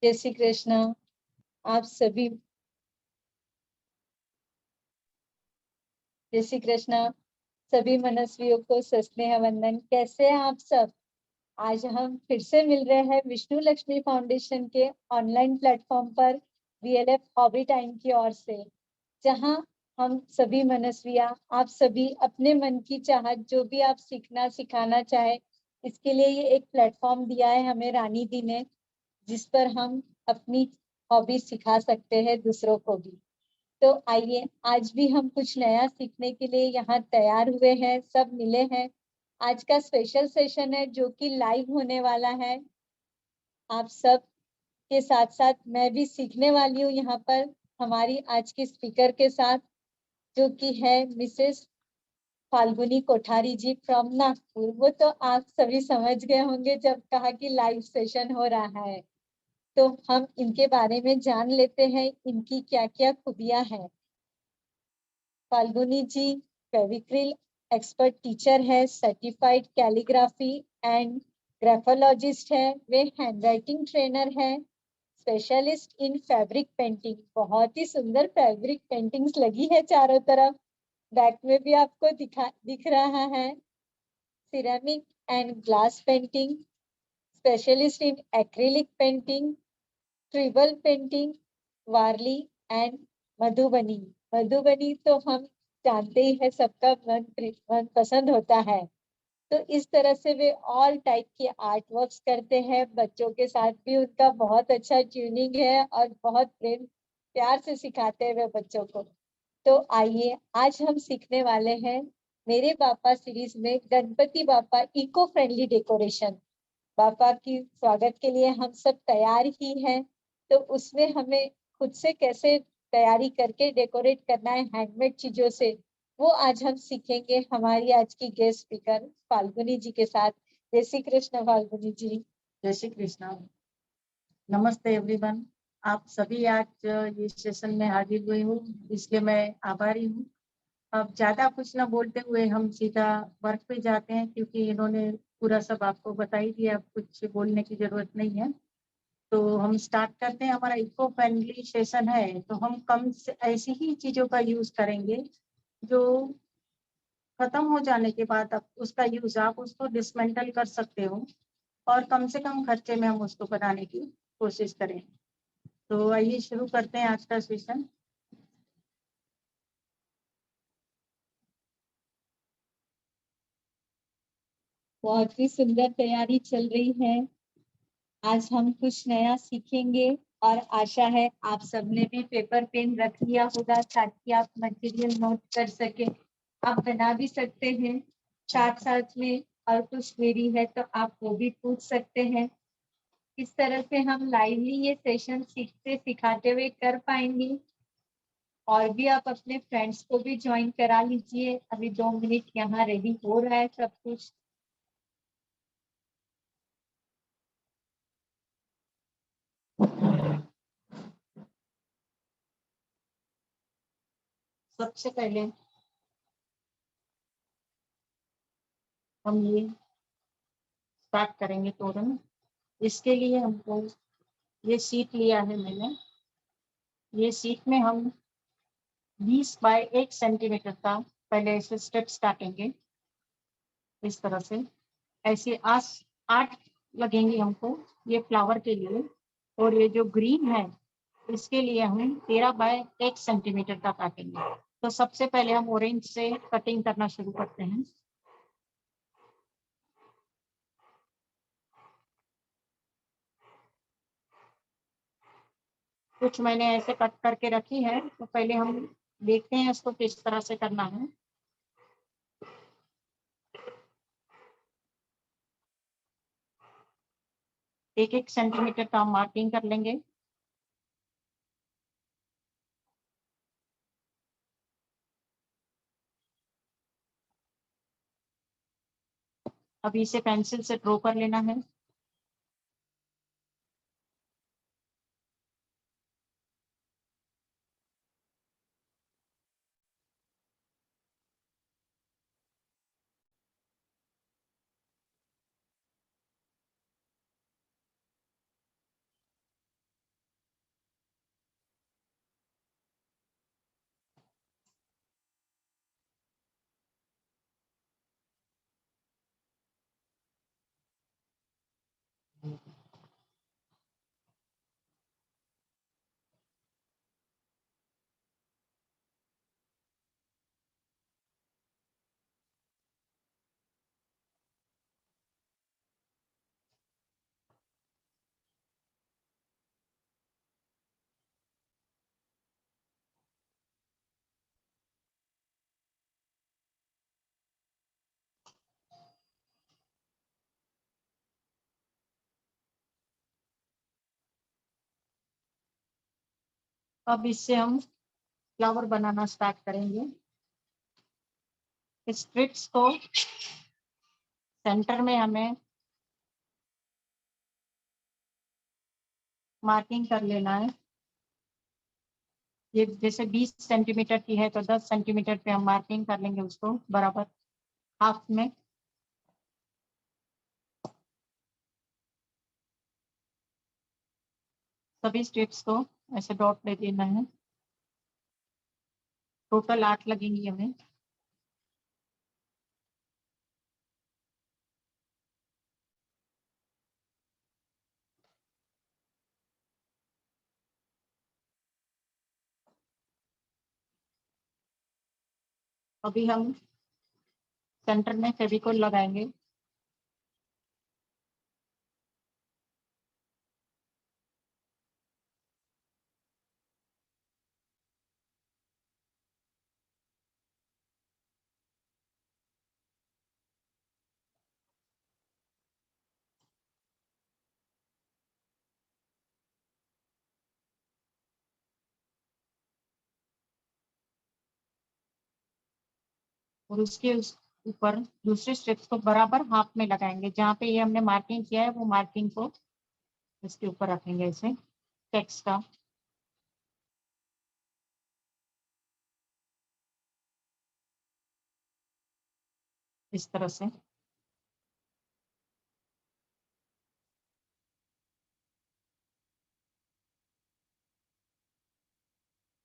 जय श्री कृष्ण। आप सभी जय श्री कृष्ण। सभी मनस्वियों को सस्नेह वंदन। कैसे हैं आप सब? आज हम फिर से मिल रहे हैं विष्णु लक्ष्मी फाउंडेशन के ऑनलाइन प्लेटफॉर्म पर वीएलएफ हॉबी टाइम की ओर से, जहां हम सभी मनस्विया, आप सभी अपने मन की चाहत जो भी आप सीखना सिखाना चाहे, इसके लिए ये एक प्लेटफॉर्म दिया है हमें रानी दी ने, जिस पर हम अपनी हॉबी सिखा सकते हैं दूसरों को भी। तो आइए, आज भी हम कुछ नया सीखने के लिए यहाँ तैयार हुए हैं, सब मिले हैं। आज का स्पेशल सेशन है जो कि लाइव होने वाला है। आप सब के साथ साथ मैं भी सीखने वाली हूँ यहाँ पर हमारी आज की स्पीकर के साथ, जो कि है मिसेस फाल्गुनी कोठारी जी फ्रॉम नागपुर। वो तो आप सभी समझ गए होंगे जब कहा कि लाइव सेशन हो रहा है। तो हम इनके बारे में जान लेते हैं, इनकी क्या क्या खूबियां हैं। फाल्गुनी जी फेविक्रिल एक्सपर्ट टीचर है, सर्टिफाइड कैलीग्राफी एंड ग्राफोलॉजिस्ट है। वे हैंडराइटिंग ट्रेनर है, स्पेशलिस्ट इन फैब्रिक पेंटिंग। बहुत ही सुंदर फैब्रिक पेंटिंग्स लगी है चारों तरफ, बैक में भी आपको दिख रहा है। Ceramic and glass painting, specialist in acrylic painting, tribal painting, Warli and Madhubani. Madhubani तो हम जानते ही है, सबका मन पसंद होता है। तो इस तरह से वे ऑल टाइप के आर्ट वर्क्स करते हैं। बच्चों के साथ भी उनका बहुत अच्छा ट्यूनिंग है और बहुत प्रेम प्यार से सिखाते हैं वे बच्चों को। तो आइए, आज हम सीखने वाले हैं मेरे बापा सीरीज में गणपति बापा इको फ्रेंडली डेकोरेशन। बापा की स्वागत के लिए हम सब तैयार ही हैं, तो उसमें हमें खुद से कैसे तैयारी करके डेकोरेट करना है हैंडमेड चीजों से, वो आज हम सीखेंगे हमारी आज की गेस्ट स्पीकर फाल्गुनी जी के साथ। जय श्री कृष्ण फाल्गुनी जी। जय श्री कृष्ण। नमस्ते एवरीवन। आप सभी आज ये सेशन में हाजिर हुए हो, इसलिए मैं आभारी हूँ। अब ज्यादा कुछ ना बोलते हुए हम सीधा वर्क पे जाते हैं, क्योंकि इन्होंने पूरा सब आपको बता ही दिया, कुछ बोलने की जरूरत नहीं है। तो हम स्टार्ट करते हैं। हमारा इको फ्रेंडली सेशन है, तो हम कम से ऐसी ही चीजों का यूज करेंगे जो खत्म हो जाने के बाद आप उसको डिसमेंटल कर सकते हो, और कम से कम खर्चे में हम उसको बनाने की कोशिश करें। तो आइए शुरू करते हैं आज का सेशन। बहुत ही सुंदर तैयारी चल रही है। आज हम कुछ नया सीखेंगे और आशा है आप सबने भी पेपर पेन रख लिया होगा ताकि आप मटेरियल नोट कर सके। आप बना भी सकते हैं साथ साथ में, और कुछ देरी है तो आप वो भी पूछ सकते हैं। इस तरह से हम लाइवली ये सेशन सीखते सिखाते हुए कर पाएंगे। और भी आप अपने फ्रेंड्स को भी ज्वाइन करा लीजिए। अभी 2 मिनट यहाँ रेडी हो रहा है सब कुछ। सबसे पहले हम ये स्टार्ट करेंगे तोरण। इसके लिए हमको ये शीट लिया है मैंने। ये शीट में हम 20 बाय 1 सेंटीमीटर का पहले ऐसे स्टेप्स काटेंगे, इस तरह से। ऐसे 8 लगेंगे हमको ये फ्लावर के लिए। और ये जो ग्रीन है, इसके लिए हम 13 बाय 1 सेंटीमीटर का काटेंगे। तो सबसे पहले हम ऑरेंज से कटिंग करना शुरू करते हैं। कुछ मैंने ऐसे कट करके रखी है, तो पहले हम देखते हैं इसको किस तरह से करना है। एक 1 सेंटीमीटर का मार्किंग कर लेंगे। अभी इसे पेंसिल से ड्रॉ कर लेना है। अब इससे हम फ्लावर बनाना स्टार्ट करेंगे। स्ट्रिप्स को सेंटर में हमें मार्किंग कर लेना है। ये जैसे 20 सेंटीमीटर की है तो 10 सेंटीमीटर पे हम मार्किंग कर लेंगे उसको बराबर हाफ में। सभी स्ट्रिप्स को ऐसे डॉट ले देना है। टोटल 8 लगेंगी हमें। अभी हम सेंटर में फेविकोल लगाएंगे। और उसके ऊपर दूसरे स्ट्रिप्स को बराबर हाफ में लगाएंगे। जहाँ पे ये हमने मार्किंग किया है वो मार्किंग को इसके ऊपर रखेंगे ऐसे टेक्स्ट का। इस तरह से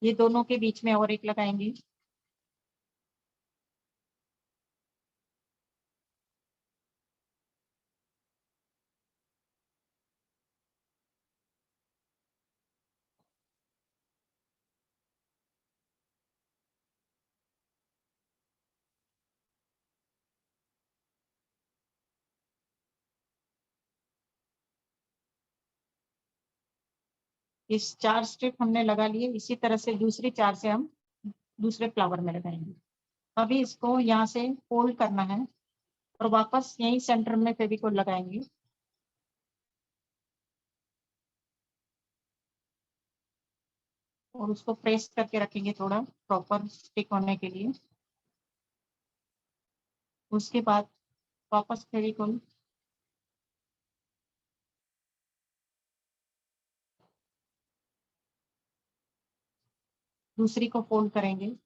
ये दोनों के बीच में और एक लगाएंगे। इस 4 स्ट्रिप हमने लगा लिए। इसी तरह से दूसरी 4 से हम दूसरे फ्लावर में लगाएंगे। अभी इसको यहाँ से फोल्ड करना है और वापस यही सेंटर में फेविकोल लगाएंगे। और उसको प्रेस करके रखेंगे थोड़ा प्रॉपर स्टिक होने के लिए। उसके बाद वापस फेविकोल दूसरी को फोल्ड करेंगे।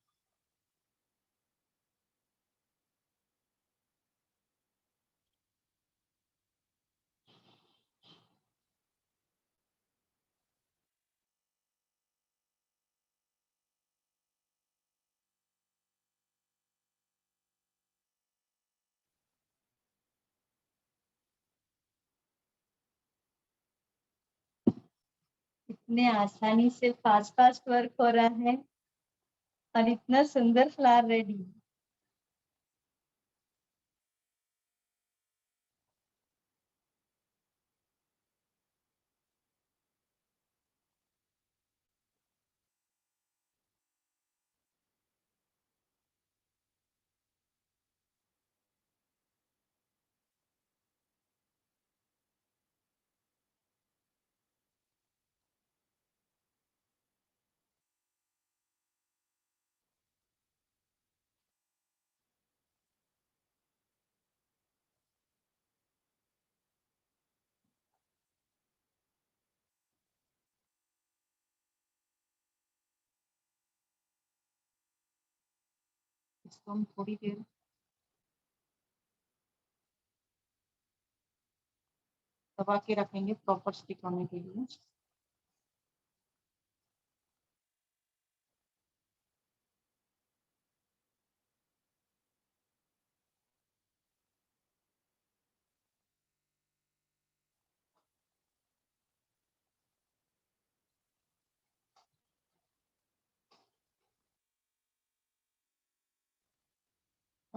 इतने आसानी से फास्ट फास्ट वर्क हो रहा है और इतना सुंदर फ्लावर रेडी। इसको हम थोड़ी देर दबा के रखेंगे प्रॉपर स्टिक होने के लिए।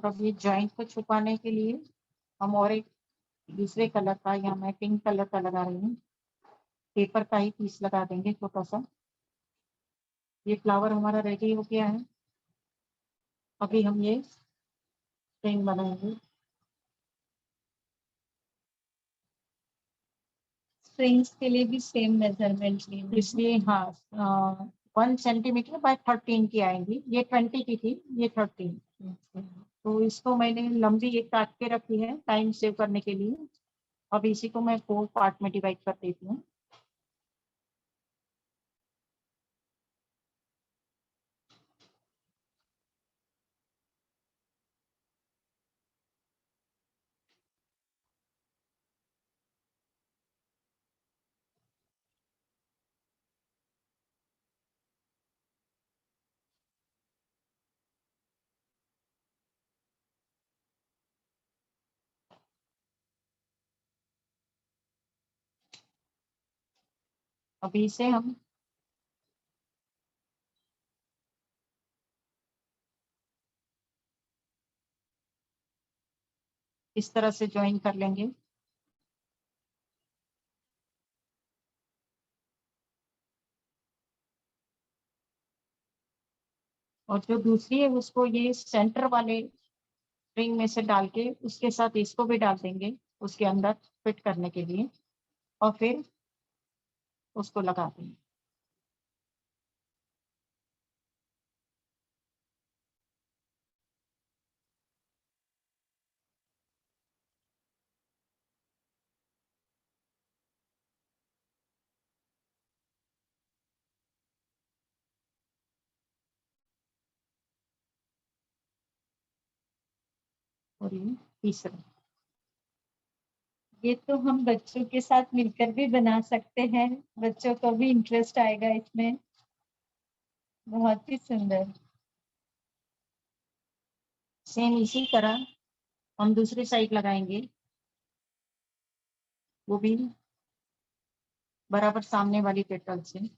और अब ये जॉइंट को छुपाने के लिए हम और एक दूसरे कलर का, या मैं पिंक कलर का लगा रही हूँ, पेपर का ही पीस लगा देंगे छोटा सा। ये फ्लावर हमारा रेडी हो गया है। अभी हम ये स्ट्रिंग बनाएंगे। स्ट्रिंग्स के लिए भी सेम मेजरमेंट लेंगे, इसलिए हाँ 1 सेंटीमीटर बाय 13 की आएंगी। ये 20 की थी, ये 13। तो इसको मैंने लंबी एक काट के रखी है टाइम सेव करने के लिए। अब इसी को मैं 4 पार्ट में डिवाइड कर देती हूँ। अभी इसे हम इस तरह से ज्वाइन कर लेंगे। और जो दूसरी है उसको ये सेंटर वाले रिंग में से डाल के उसके साथ इसको भी डाल देंगे उसके अंदर फिट करने के लिए, और फिर उसको लगा देंगे। और ये तीसरा, ये तो हम बच्चों के साथ मिलकर भी बना सकते हैं, बच्चों को भी इंटरेस्ट आएगा इसमें। बहुत ही सुंदर। सेम इसी तरह हम दूसरी साइड लगाएंगे, वो भी बराबर सामने वाली पेटल से।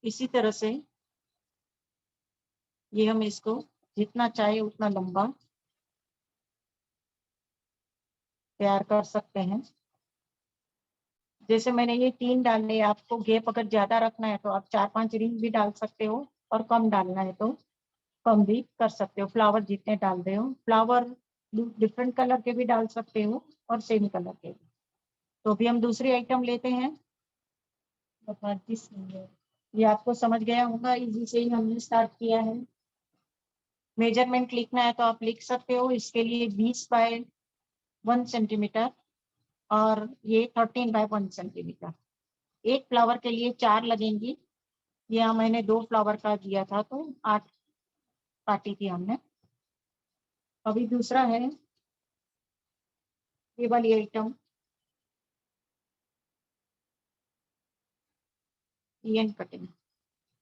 इसी तरह से ये हम इसको जितना चाहे उतना लंबा तैयार कर सकते हैं। जैसे मैंने ये 3 डाले, आपको गैप अगर ज्यादा रखना है तो आप 4-5 रिंग भी डाल सकते हो, और कम डालना है तो कम भी कर सकते हो। फ्लावर जितने डाल रहे हो, फ्लावर डिफरेंट कलर के भी डाल सकते हो और सेम कलर के भी। तो अभी हम दूसरी आइटम लेते हैं। बहुत ही सुंदर। ये आपको समझ गया होगा, इजी से ही हमने स्टार्ट किया है। मेजरमेंट लिखना है तो आप लिख सकते हो। इसके लिए 20 बाय 1 सेंटीमीटर और ये 13 बाय 1 सेंटीमीटर। एक फ्लावर के लिए 4 लगेंगी। यहाँ मैंने 2 फ्लावर का दिया था तो 8 काटी थी हमने। अभी दूसरा है ये वाली आइटम, एंड कटिंग।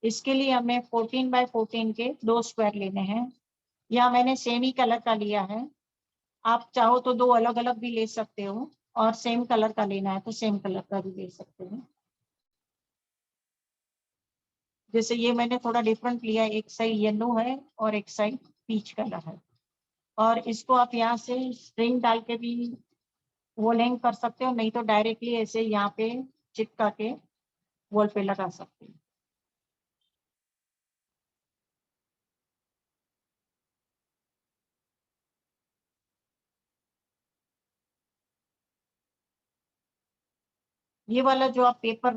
इसके लिए हमें 14 बाय 14 के 2 स्क्वायर लेने हैं। यहाँ मैंने सेम ही कलर का लिया है। आप चाहो तो 2 अलग अलग भी ले सकते हो, और सेम कलर का लेना है तो सेम कलर का भी ले सकते हो। जैसे ये मैंने थोड़ा डिफरेंट लिया है, एक साइड येलो है और एक साइड पीच कलर है। और इसको आप यहाँ से स्ट्रिंग डाल के भी वॉल हैंग कर सकते हो, नहीं तो डायरेक्टली ऐसे यहाँ पे चिपका के वॉल पे लगा सकते हो। ये वाला जो आप पेपर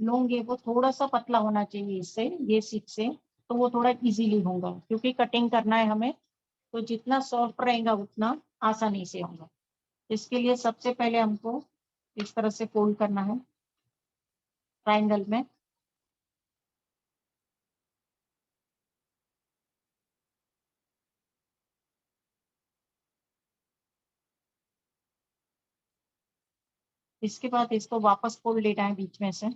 लोगे वो थोड़ा सा पतला होना चाहिए इससे, ये सीट से, तो वो थोड़ा इजीली होगा, क्योंकि कटिंग करना है हमें, तो जितना सॉफ्ट रहेगा उतना आसानी से होगा। इसके लिए सबसे पहले हमको इस तरह से फोल्ड करना है ट्रायंगल में। इसके बाद इसको वापस फोल्ड लेना है बीच में से।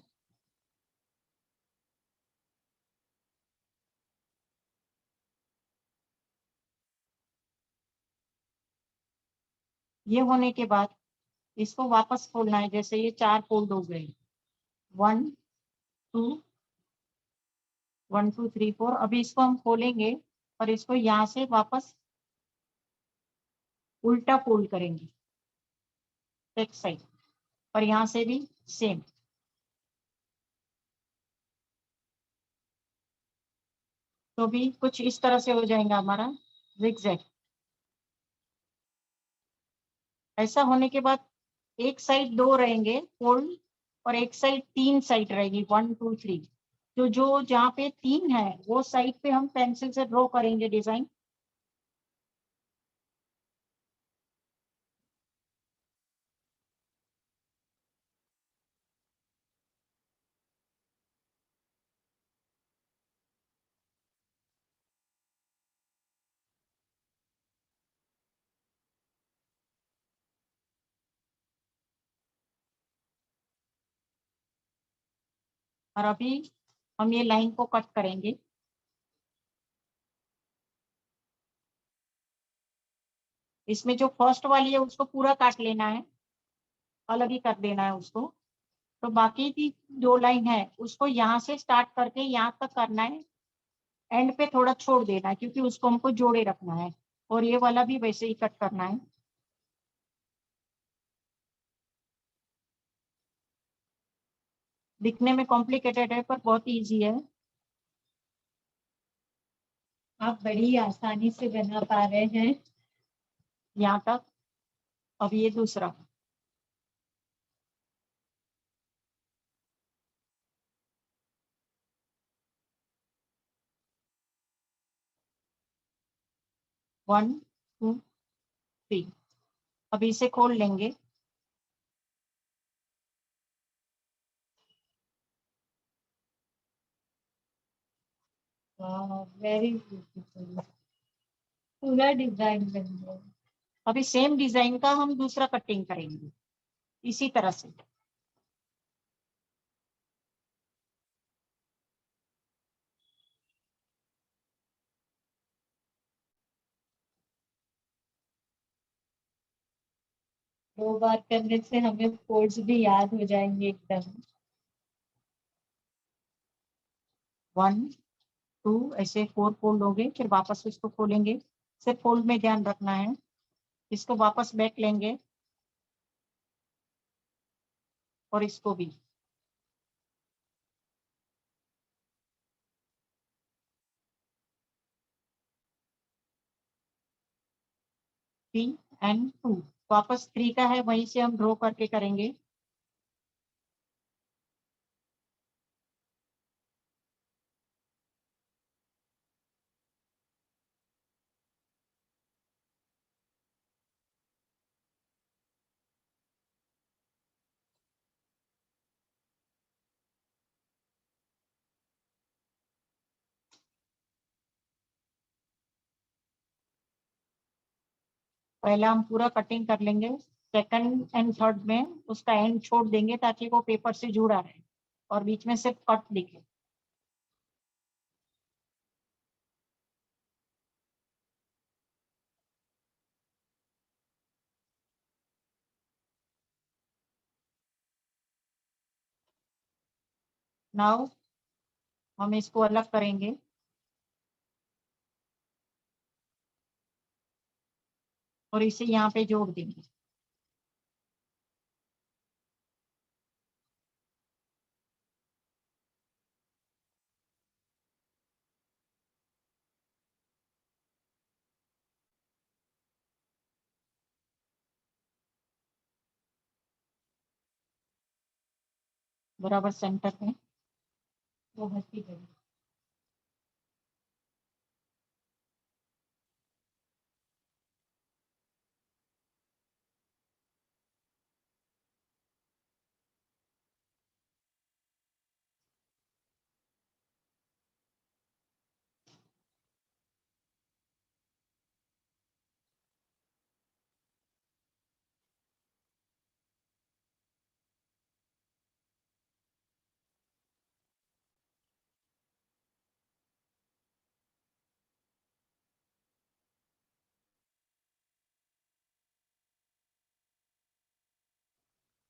ये होने के बाद इसको वापस फोल्डना है, जैसे ये 4 फोल्ड हो गए, 1 2 1 2 3 4। अभी इसको हम खोलेंगे और इसको यहाँ से वापस उल्टा फोल्ड करेंगे एक साइड, और यहाँ से भी सेम। तो भी कुछ इस तरह से हो जाएगा हमारा zigzag। ऐसा होने के बाद एक साइड 2 रहेंगे फोल्ड और एक साइड 3 साइड रहेगी, 1 2 3। तो जो जहाँ पे 3 है वो साइड पे हम पेंसिल से ड्रॉ करेंगे डिजाइन। और अभी हम ये लाइन को कट करेंगे। इसमें जो फर्स्ट वाली है उसको पूरा काट लेना है, अलग ही कर देना है उसको। तो बाकी की 2 लाइन है उसको यहाँ से स्टार्ट करके यहाँ तक करना है, एंड पे थोड़ा छोड़ देना है क्योंकि उसको हमको जोड़े रखना है। और ये वाला भी वैसे ही कट करना है। दिखने में कॉम्प्लिकेटेड है पर बहुत इजी है। आप बड़ी आसानी से बना पा रहे हैं। यहाँ तक। अब ये दूसरा। One two three. अब इसे खोल लेंगे। वेरी ब्यूटीफुल, पूरा डिजाइन बन गया। अभी सेम डिजाइन का हम दूसरा कटिंग करेंगे इसी तरह से। 2 बार करने से हमें कोड्स भी याद हो जाएंगे एकदम। 1 2 ऐसे 4 फोल्ड हो गए, फिर वापस इसको खोलेंगे। सिर्फ फोल्ड में ध्यान रखना है। इसको वापस बैक लेंगे और इसको भी। Three and two. वापस 3 का है वहीं से हम ड्रॉ करके करेंगे। पहला हम पूरा कटिंग कर लेंगे, सेकंड एंड थर्ड में उसका एंड छोड़ देंगे ताकि वो पेपर से जुड़ा रहे और बीच में सिर्फ कट दिखे। नाउ हम इसको अलग करेंगे। और इसे यहाँ पे जोड़ देंगे। बराबर सेंटर में वो भर्ती करें।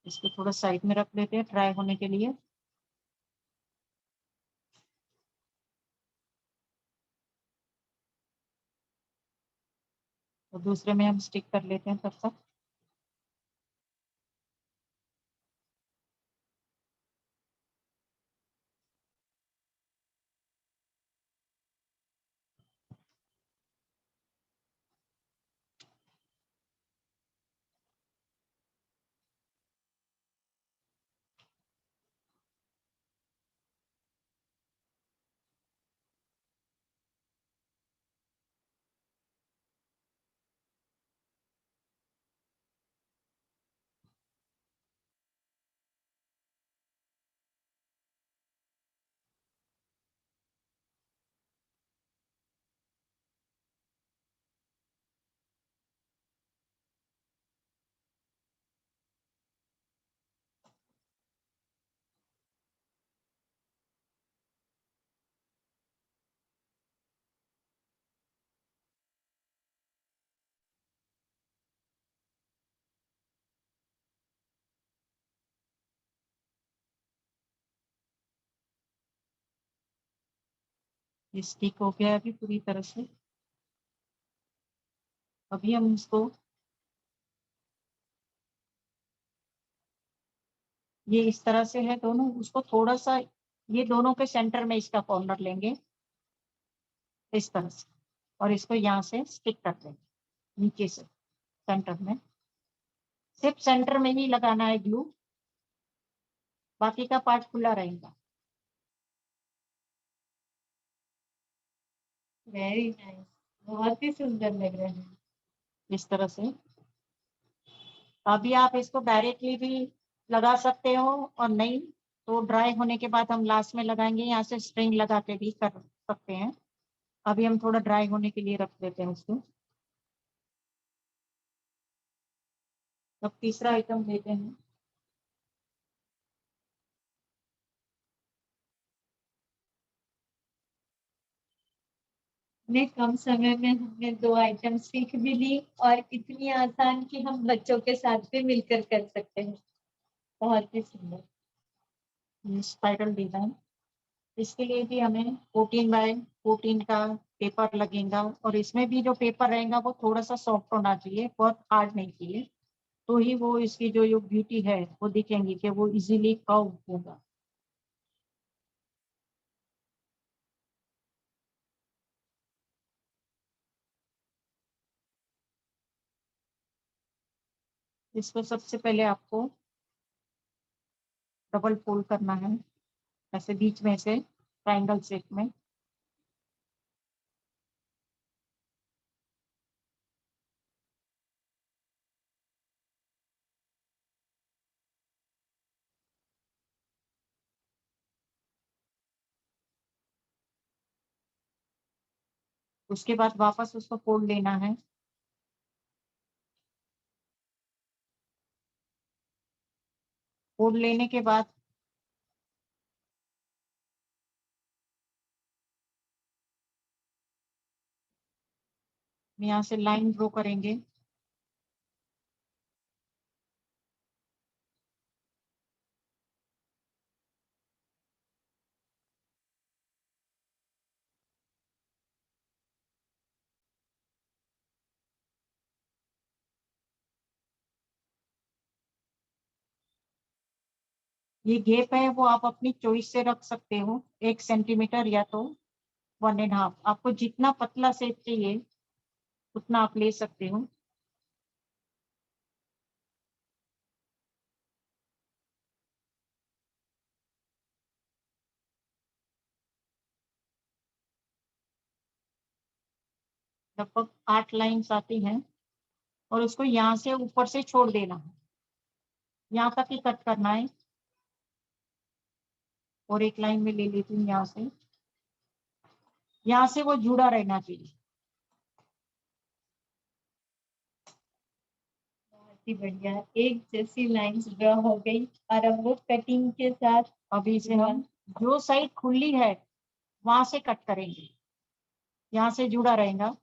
इसको थोड़ा साइड में रख लेते हैं ड्राई होने के लिए। और दूसरे में हम स्टिक कर लेते हैं तब तक। ये स्टिक हो गया है अभी पूरी तरह से। अभी हम इसको ये इस तरह से है दोनों, उसको थोड़ा सा ये दोनों के सेंटर में इसका कॉर्नर लेंगे इस तरह से। और इसको यहाँ से स्टिक कर देंगे नीचे से सेंटर में। सिर्फ सेंटर में ही लगाना है ग्लू, बाकी का पार्ट खुला रहेगा। वेरी नाइस, बहुत ही सुंदर लग रहा है। इस तरह से अभी आप इसको डायरेक्टली भी लगा सकते हो, और नहीं तो ड्राई होने के बाद हम लास्ट में लगाएंगे, यहाँ से स्ट्रिंग लगा के भी कर सकते हैं। अभी हम थोड़ा ड्राई होने के लिए रख देते हैं उसको। अब तीसरा आइटम लेते हैं। इतने कम समय में हमने 2 आइटम सीख भी ली और इतनी आसान कि हम बच्चों के साथ भी मिलकर कर सकते हैं। बहुत ही सुंदर। स्पाइरल डिजाइन, इसके लिए भी हमें 14 बाय 14 का पेपर लगेगा। और इसमें भी जो पेपर रहेगा वो थोड़ा सा सॉफ्ट होना चाहिए, बहुत हार्ड नहीं चाहिए। तो ही वो इसकी जो ब्यूटी है वो दिखेंगी कि वो इजीली कर्व होगा। इसको सबसे पहले आपको डबल फोल्ड करना है, ऐसे बीच में से ट्रायंगल शेप में। उसके बाद वापस उसको फोल्ड लेना है। फोल्ड लेने के बाद यहाँ से लाइन ड्रॉ करेंगे। ये गैप है वो आप अपनी चॉइस से रख सकते हो, 1 सेंटीमीटर या तो 1.5। आपको जितना पतला सेप चाहिए उतना आप ले सकते हो। लगभग 8 लाइन्स आती हैं और उसको यहाँ से ऊपर से छोड़ देना है, यहाँ तक ही कट करना है। और एक लाइन में ले लेती हूँ यहाँ से वो जुड़ा रहना चाहिए। बहुत ही बढ़िया, एक जैसी लाइंस ड्रॉ हो गई। और अब वो कटिंग के साथ अभी इसे हम जो साइड खुली है वहां से कट करेंगे, यहाँ से जुड़ा रहेगा।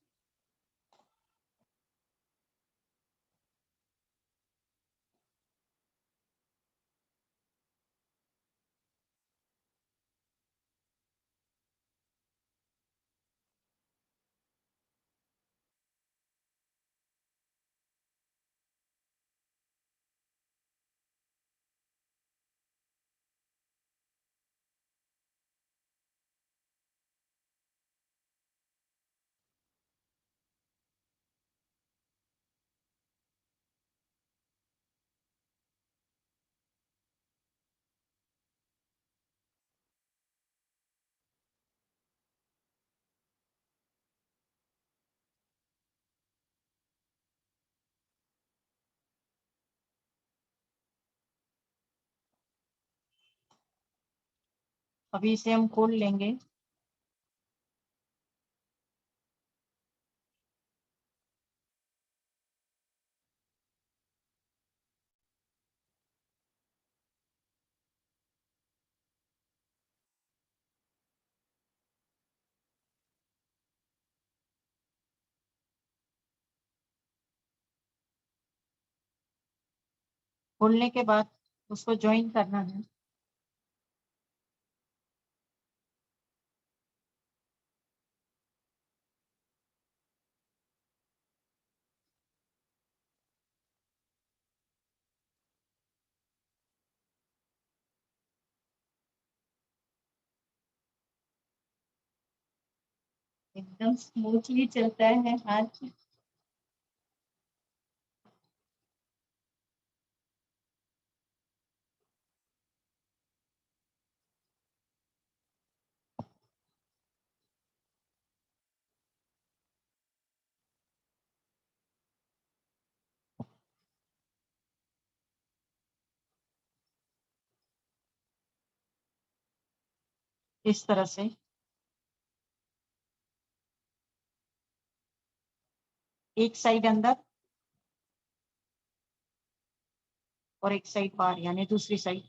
अभी इसे हम खोल लेंगे। खोलने के बाद उसको ज्वाइन करना है। एकदम स्मूथली चलता है हाथ। इस तरह से एक साइड अंदर और एक साइड बाहर, यानी दूसरी साइड।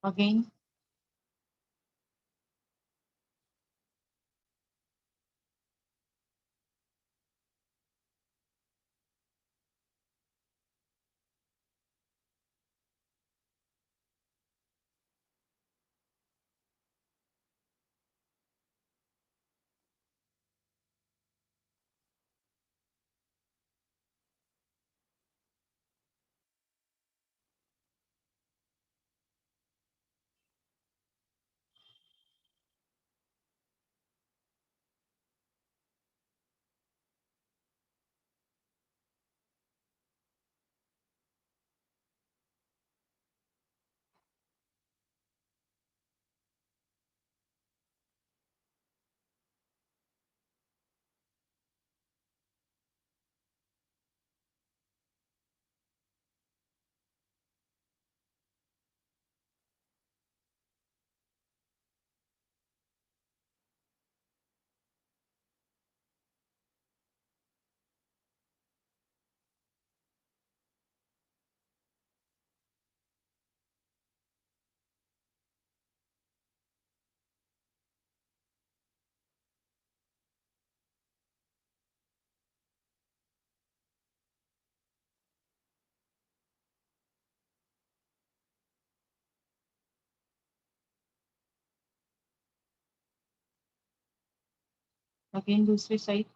अगेन अगेन दूसरी साइड।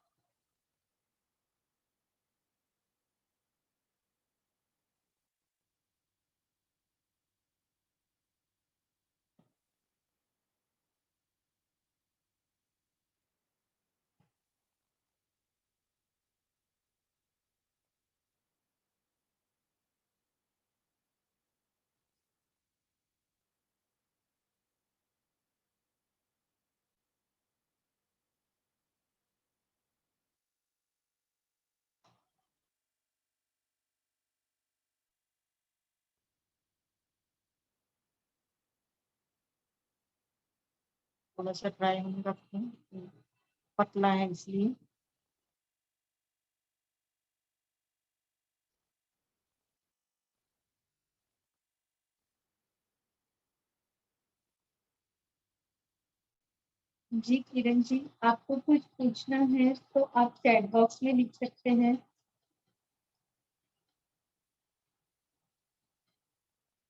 थोड़ा सा ड्राई होने रखते हैं, पतला है इसलिए। जी किरण जी, आपको कुछ पूछना है तो आप चैट बॉक्स में लिख सकते हैं।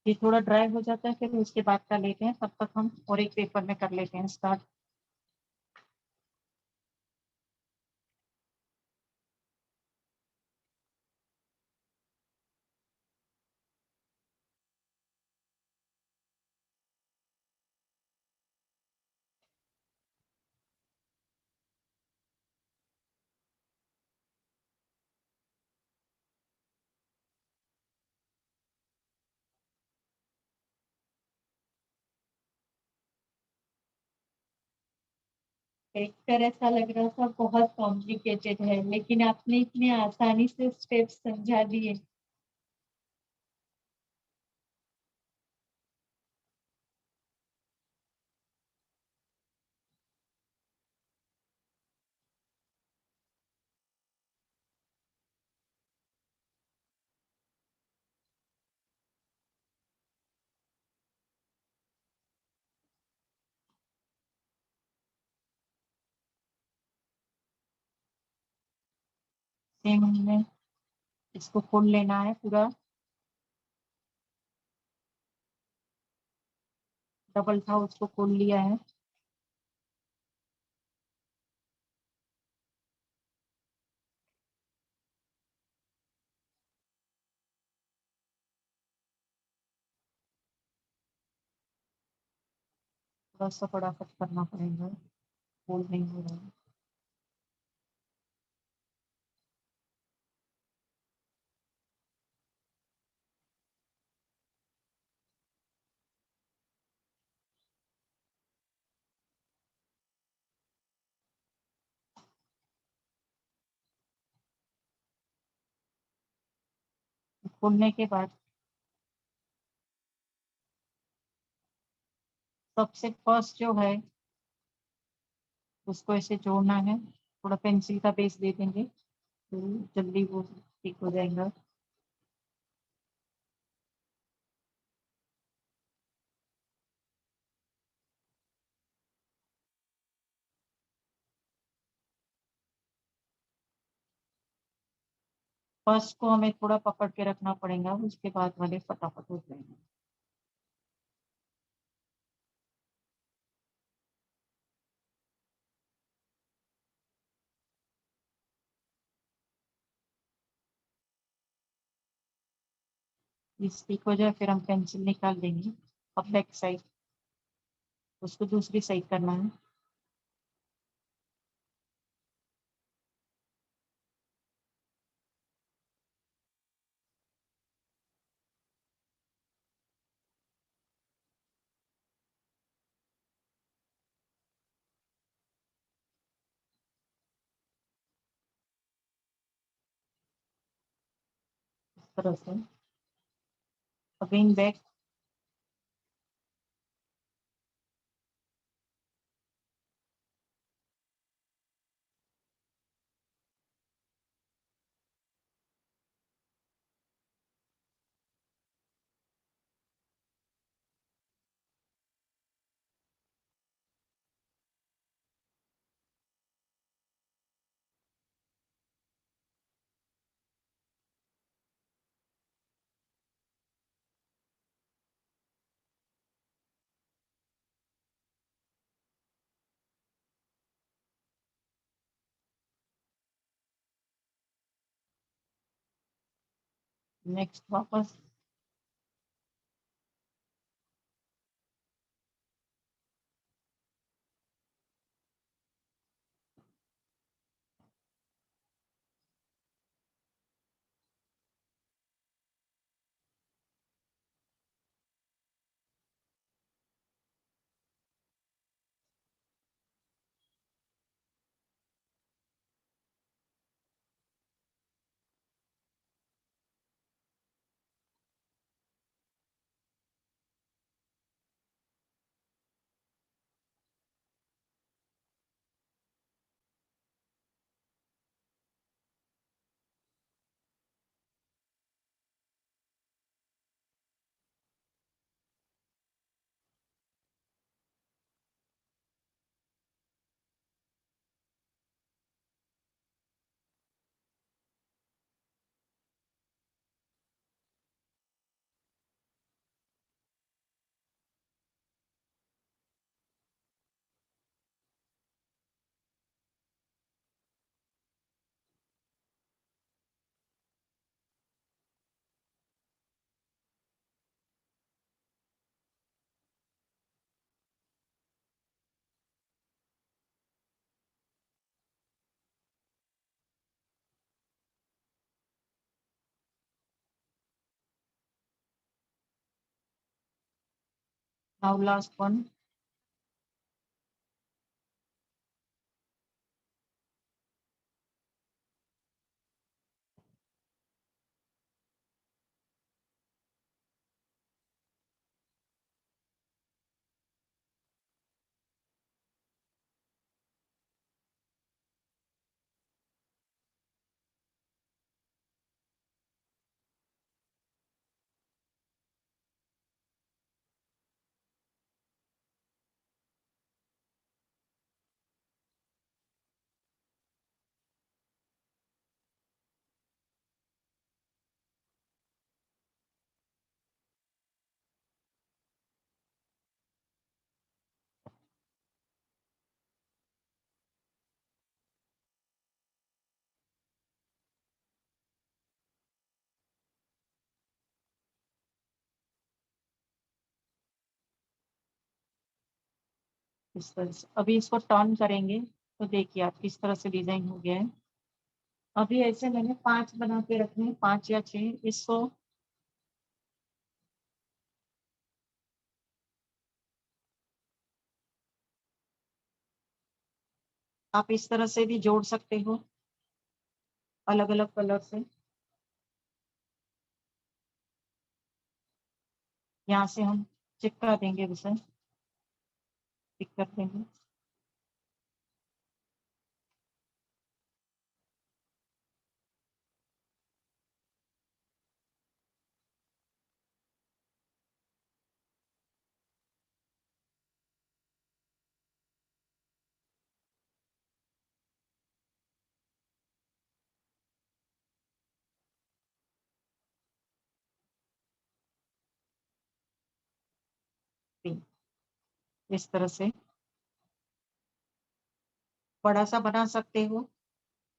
ये थोड़ा ड्राई हो जाता है, फिर उसके बाद कर लेते हैं, तब तक हम और एक पेपर में कर लेते हैं स्टार्ट। देखकर ऐसा लग रहा था बहुत कॉम्प्लिकेटेड है, लेकिन आपने इतने आसानी से स्टेप्स समझा दिए। सेम हमने इसको खोल लेना है पूरा, डबल था उसको खोल लिया है। थोड़ा सा फटाफट करना पड़ेगा, खोल नहीं हो रहा है। खोलने के बाद सबसे फर्स्ट जो है उसको ऐसे जोड़ना है, थोड़ा पेंसिल का बेस दे देंगे तो जल्दी वो ठीक हो जाएगा। फर्स्ट को हमें थोड़ा पकड़ के रखना पड़ेगा, उसके बाद वाले फटाफट हो जाएंगे। ये ठीक हो जाए फिर हम पेंसिल निकाल देंगे। अब बैक साइड, उसको दूसरी साइड करना है। इस तरह से अगेन बैक। नेक्स्ट वापस। Now last one. इस तरह से अभी इसको टर्न करेंगे तो देखिए आप किस तरह से डिजाइन हो गया है। अभी ऐसे मैंने 5 बना के रखे हैं, 5 या 6। इसको आप इस तरह से भी जोड़ सकते हो, अलग अलग कलर से। यहाँ से हम चिपका देंगे उसे, टिक कर देंगे। इस तरह से बड़ा सा बना सकते हो,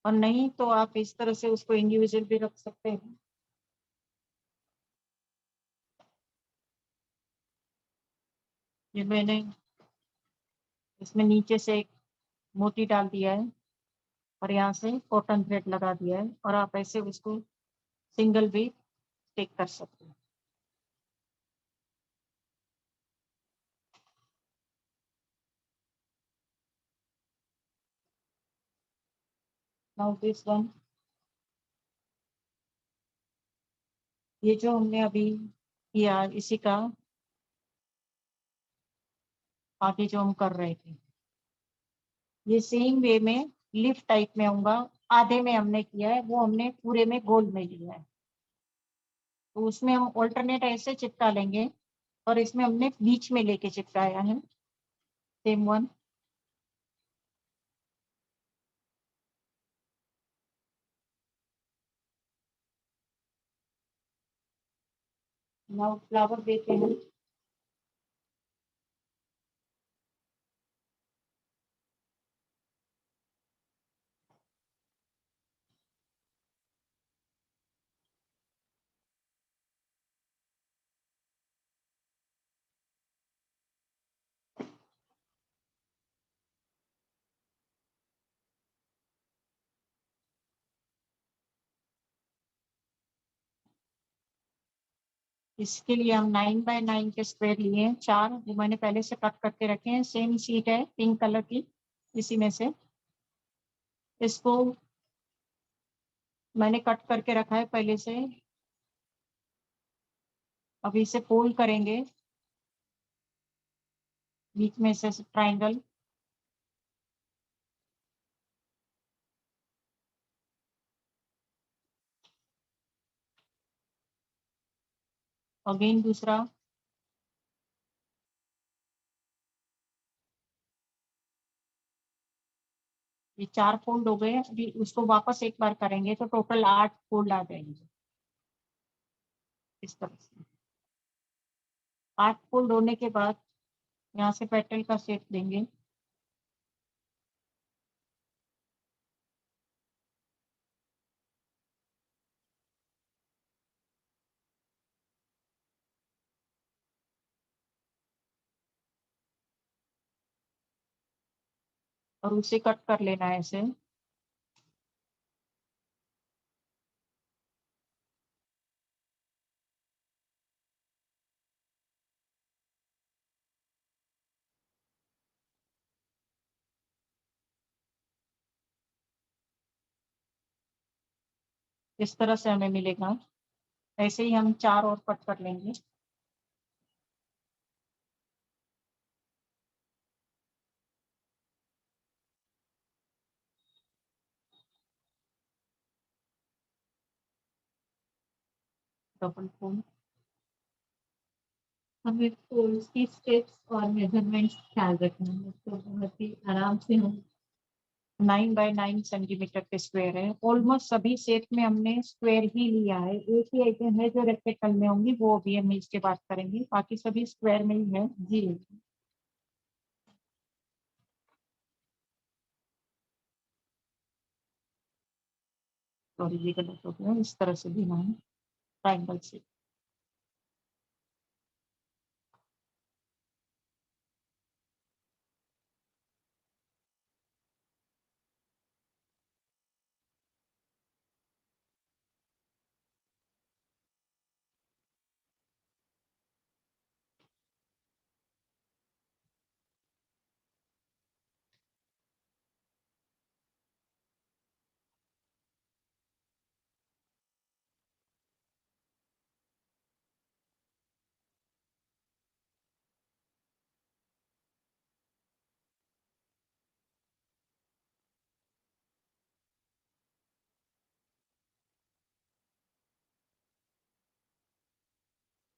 और नहीं तो आप इस तरह से उसको इंडिविजुअल भी रख सकते हो। ये मैंने इसमें नीचे से एक मोती डाल दिया है और यहाँ से कॉटन थ्रेड लगा दिया है, और आप ऐसे उसको सिंगल भी टेक कर सकते हो। नाउ दिस वन, ये जो हमने अभी किया इसी का आगे जो हम कर रहे थे, ये सेम वे में लिफ्ट टाइप में होगा। आधे में हमने किया है, वो हमने पूरे में गोल में लिया है, तो उसमें हम ऑल्टरनेट ऐसे चिपका लेंगे, और इसमें हमने बीच में लेके चिपकाया है। Same one. नाउ फ्लावर देते हैं। इसके लिए हम 9x9 के स्क्वायर लिए हैं, 4 जो मैंने पहले से कट करके रखे हैं। सेम शीट है पिंक कलर की, इसी में से इसको मैंने कट करके रखा है पहले से। अब इसे फोल्ड करेंगे, बीच में से ट्रायंगल, अगेन दूसरा, ये 4 फोल्ड हो गए। अभी उसको वापस एक बार करेंगे तो टोटल 8 फोल्ड आ जाएंगे इस तरह से। 8 फोल्ड होने के बाद यहाँ से पेटल का शेप देंगे। और उसे कट कर लेना है ऐसे। इस तरह से हमें मिलेगा। ऐसे ही हम 4 और कट कर लेंगे। Double fold. हमें फोल्ड्स की स्टेप्स और मेजरमेंट्स ख्याल रखना है, तो बहुत ही आराम से हम 9x9 सेंटीमीटर के स्क्वायर है। ऑलमोस्ट सभी शेप में हमने स्क्वायर ही लिया है। एक ही आइटम है जो रेक्टेंगल में होंगी, वो अभी हम इसके बात करेंगे। बाकी सभी स्क्वायर में ही है। जी। सॉरी, ये गलत हो गया। इस तरह से भी हम ट्रायंगल से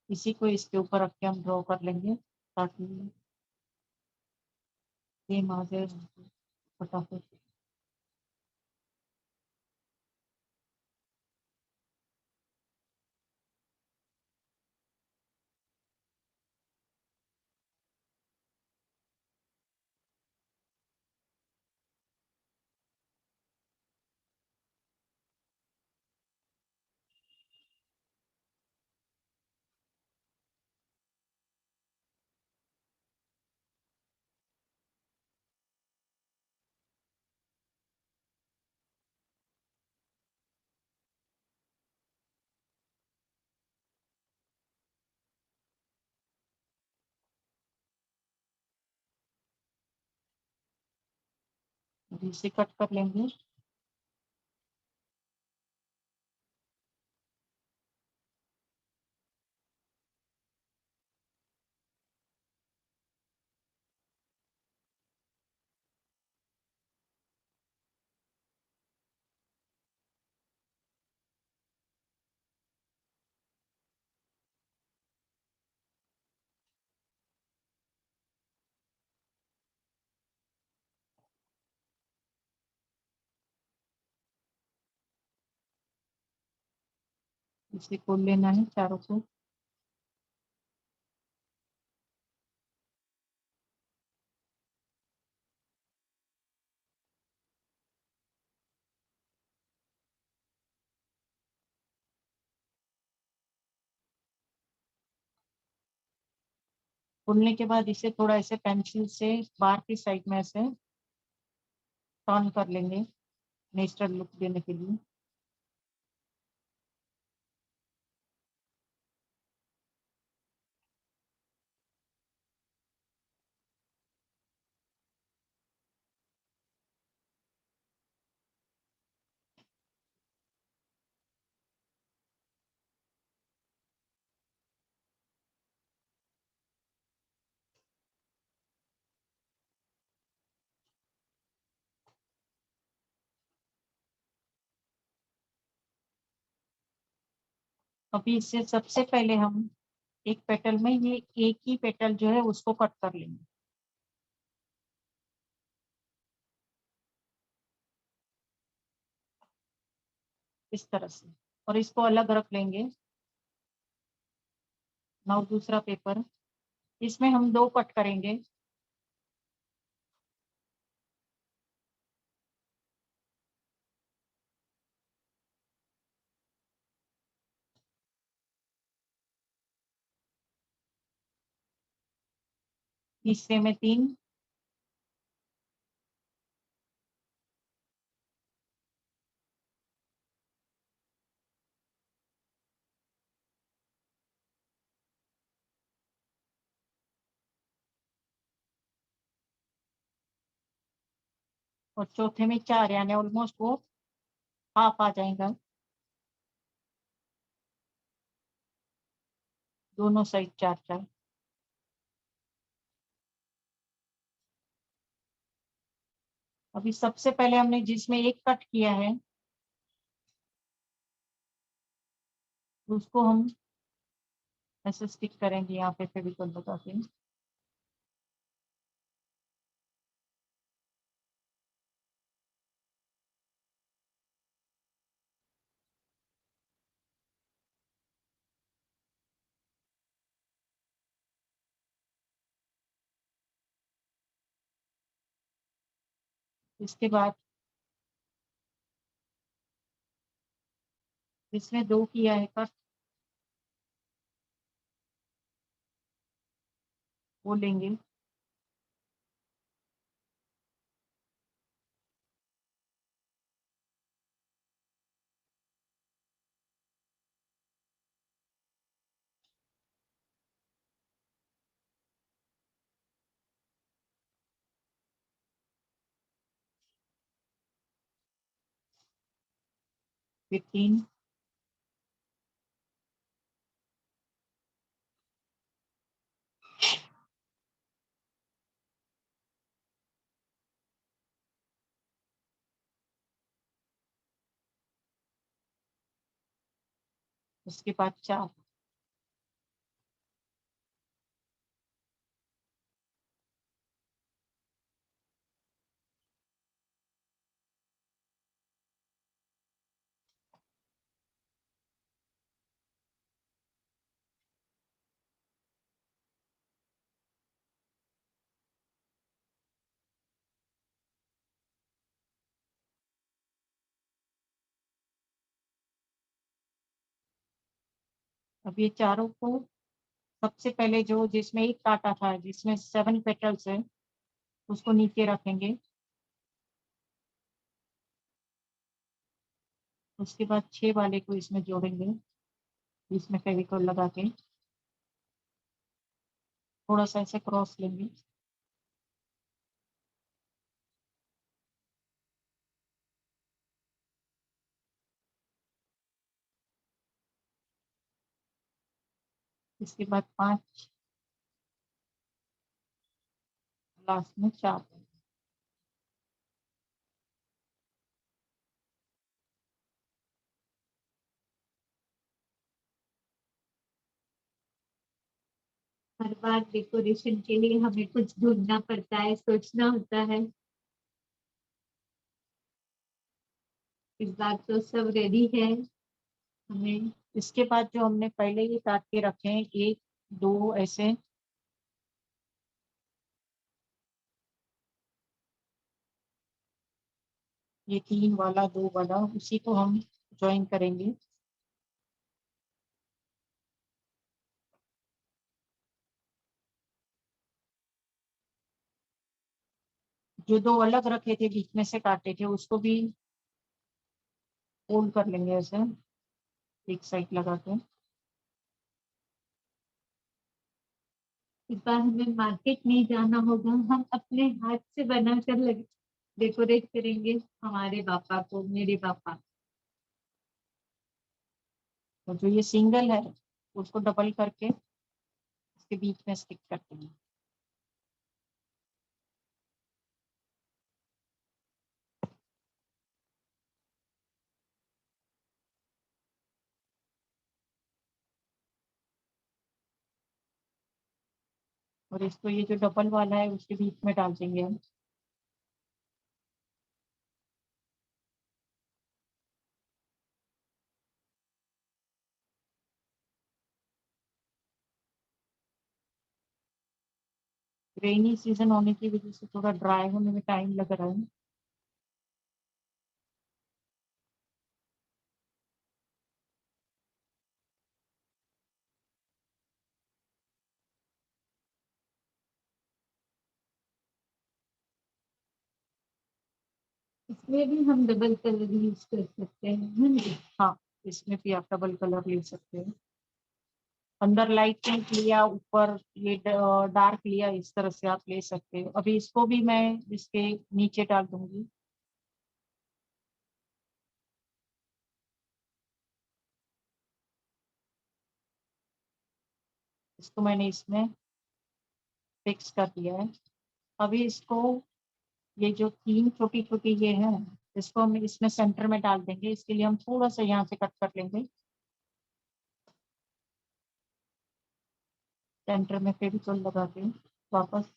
इसी को इसके ऊपर रख के हम ड्रॉ कर लेंगे, ताकि सेम आ जाए फटाफट। अभी इसे कट कर लेंगे। इसे खोल लेना है चारों को। खोलने के बाद इसे थोड़ा ऐसे पेंसिल से बाहर की साइड में ऐसे टर्न कर लेंगे, नेचुरल लुक देने के लिए। अभी इससे सबसे पहले हम एक पेटल में ये एक ही पेटल जो है उसको कट कर लेंगे। इस तरह से, और इसको अलग रख लेंगे। नाउ दूसरा पेपर, इसमें हम 2 कट करेंगे। तीसरे में 3, और चौथे में 4, यानी ऑलमोस्ट वो हाफ आ जाएगा दोनों साइड 4-4। अभी सबसे पहले हमने जिसमें एक कट किया है उसको हम ऐसे स्टिक करेंगे यहाँ पे फेविकोल लगा के। इसके बाद इसमें 2 किया है कट, वो लेंगे। फिर 3, उसके बाद 4। अब ये चारों को सबसे पहले जो जिसमें एक काटा था जिसमें 7 पेटल्स है उसको नीचे रखेंगे। उसके बाद 6 वाले को इसमें जोड़ेंगे, इसमें फेविकोल लगा के थोड़ा सा ऐसे क्रॉस लेंगे। इसके बाद 5, लास्ट में 4। हर बार डेकोरेशन के लिए हमें कुछ ढूंढना पड़ता है, सोचना होता है। इस बार तो सब रेडी है हमें। इसके बाद जो हमने पहले ही काट के रखे हैं 1, 2 ऐसे, ये 3 वाला 2 वाला उसी को हम ज्वाइन करेंगे। जो 2 अलग रखे थे बीच में से काटे थे उसको भी फोल्ड कर लेंगे ऐसे एक साइड लगा के। इस बार हमें मार्केट नहीं जाना होगा, हम अपने हाथ से बनाकर डेकोरेट करेंगे हमारे पापा को, मेरे पापा। और जो ये सिंगल है उसको डबल करके इसके बीच में स्टिक कर देंगे। और इसको ये जो डबल वाला है उसके बीच में डाल देंगे हम। रेनी सीजन होने की वजह से थोड़ा ड्राई होने में टाइम लग रहा है। इसमें भी हम डबल कलर यूज कर सकते हैं। हाँ, इसमें भी आप डबल कलर ले सकते हो। अंदर लाइट पिंक लिया, ऊपर ये डार्क लिया, इस तरह से आप ले सकते हो। अभी इसको भी मैं इसके नीचे डाल दूंगी। इसको मैंने इसमें फिक्स कर दिया है। अभी इसको ये जो तीन छोटी छोटी ये है, इसको हम इसमें सेंटर में डाल देंगे। इसके लिए हम थोड़ा सा यहाँ से कट कर लेंगे। सेंटर में फेविकोल लगा के वापस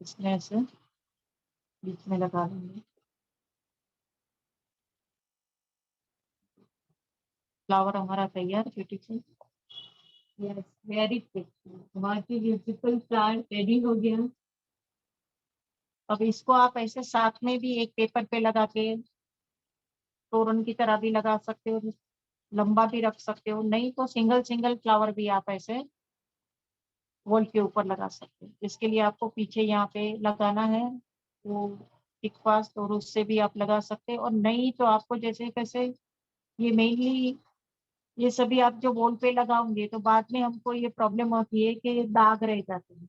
इसमें ऐसे बीच में लगा देंगे। फ्लावर हमारा तैयार ब्यूटीफुल। यस, वेरी बहुत ही ब्यूटीफुल फ्लावर रेडी हो गया। अब इसको आप ऐसे साथ में भी एक पेपर पे लगा के तोरण की तरह भी लगा सकते हो, लंबा भी रख सकते हो। नहीं तो सिंगल सिंगल फ्लावर भी आप ऐसे वॉल के ऊपर लगा सकते हो। इसके लिए आपको पीछे यहाँ पे लगाना है वो टिक फास्ट, और उससे भी आप लगा सकते हो। और नहीं तो आपको जैसे कैसे ये मेनली ये सभी आप जो वॉल पे लगाओगे तो बाद में हमको ये प्रॉब्लम होती है कि दाग रह जाते हैं।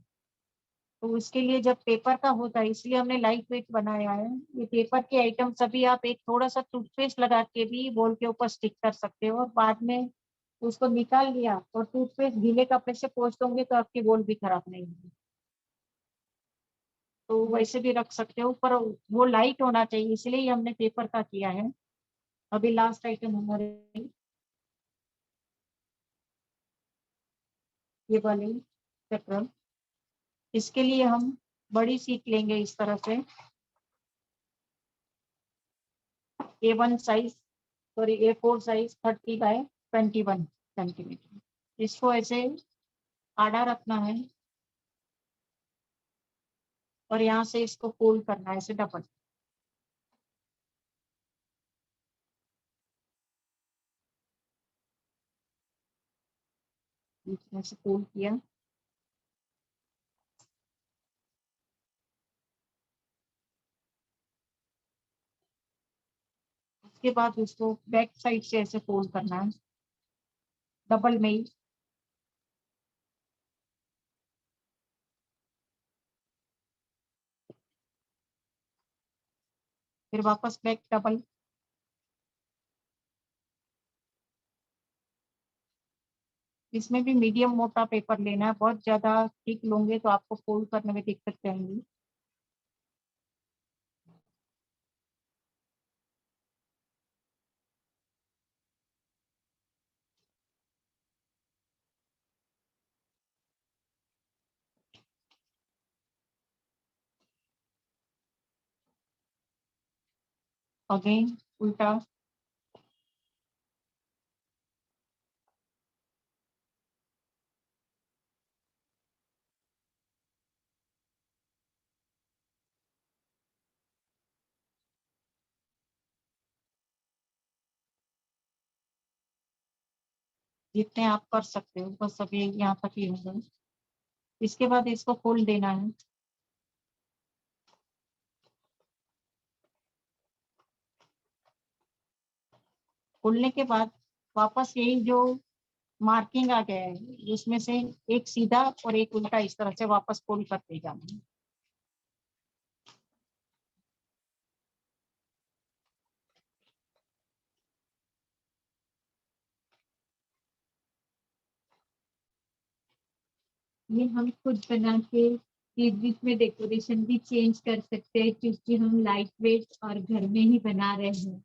तो इसके लिए जब पेपर का होता है, इसलिए हमने लाइट वेट बनाया है। ये पेपर के आइटम सभी आप एक थोड़ा सा टूथपेस्ट लगा के भी वॉल के ऊपर स्टिक कर सकते हो, और बाद में उसको निकाल लिया और टूथपेस्ट गीले कपड़े से पोंछ दोगे तो आपकी वॉल भी खराब नहीं होगी। तो वैसे भी रख सकते हो, पर वो लाइट होना चाहिए, इसलिए हमने पेपर का किया है। अभी लास्ट आइटम हमारे ये वाले चक्र। इसके लिए हम बड़ी शीट लेंगे इस तरह से, A1 size, sorry A4 size 30 by 21 centimetre. इसको ऐसे आड़ा रखना है और यहाँ से इसको फोल्ड करना है ऐसे डबल। बीच में से फोल्ड किया। उसके बाद उसको बैक साइड से ऐसे फोल्ड करना है डबल में ही। फिर वापस बैक डबल। इसमें भी मीडियम मोटा पेपर लेना है, बहुत ज्यादा थिक लोगे तो आपको फोल्ड करने में दिक्कत आएंगी। अगेन उल्टा। जितने आप कर सकते हो बस अभी यहाँ तक ही होगा। इसके बाद इसको खोल देना है। खोलने के बाद वापस यही जो मार्किंग आ गया है उसमें से एक सीधा और एक उल्टा इस तरह से वापस फोल्ड करते जाना है। ये हम खुद बना के बीच बीच में डेकोरेशन भी चेंज कर सकते हैं, क्योंकि हम लाइट वेट और घर में ही बना रहे हैं।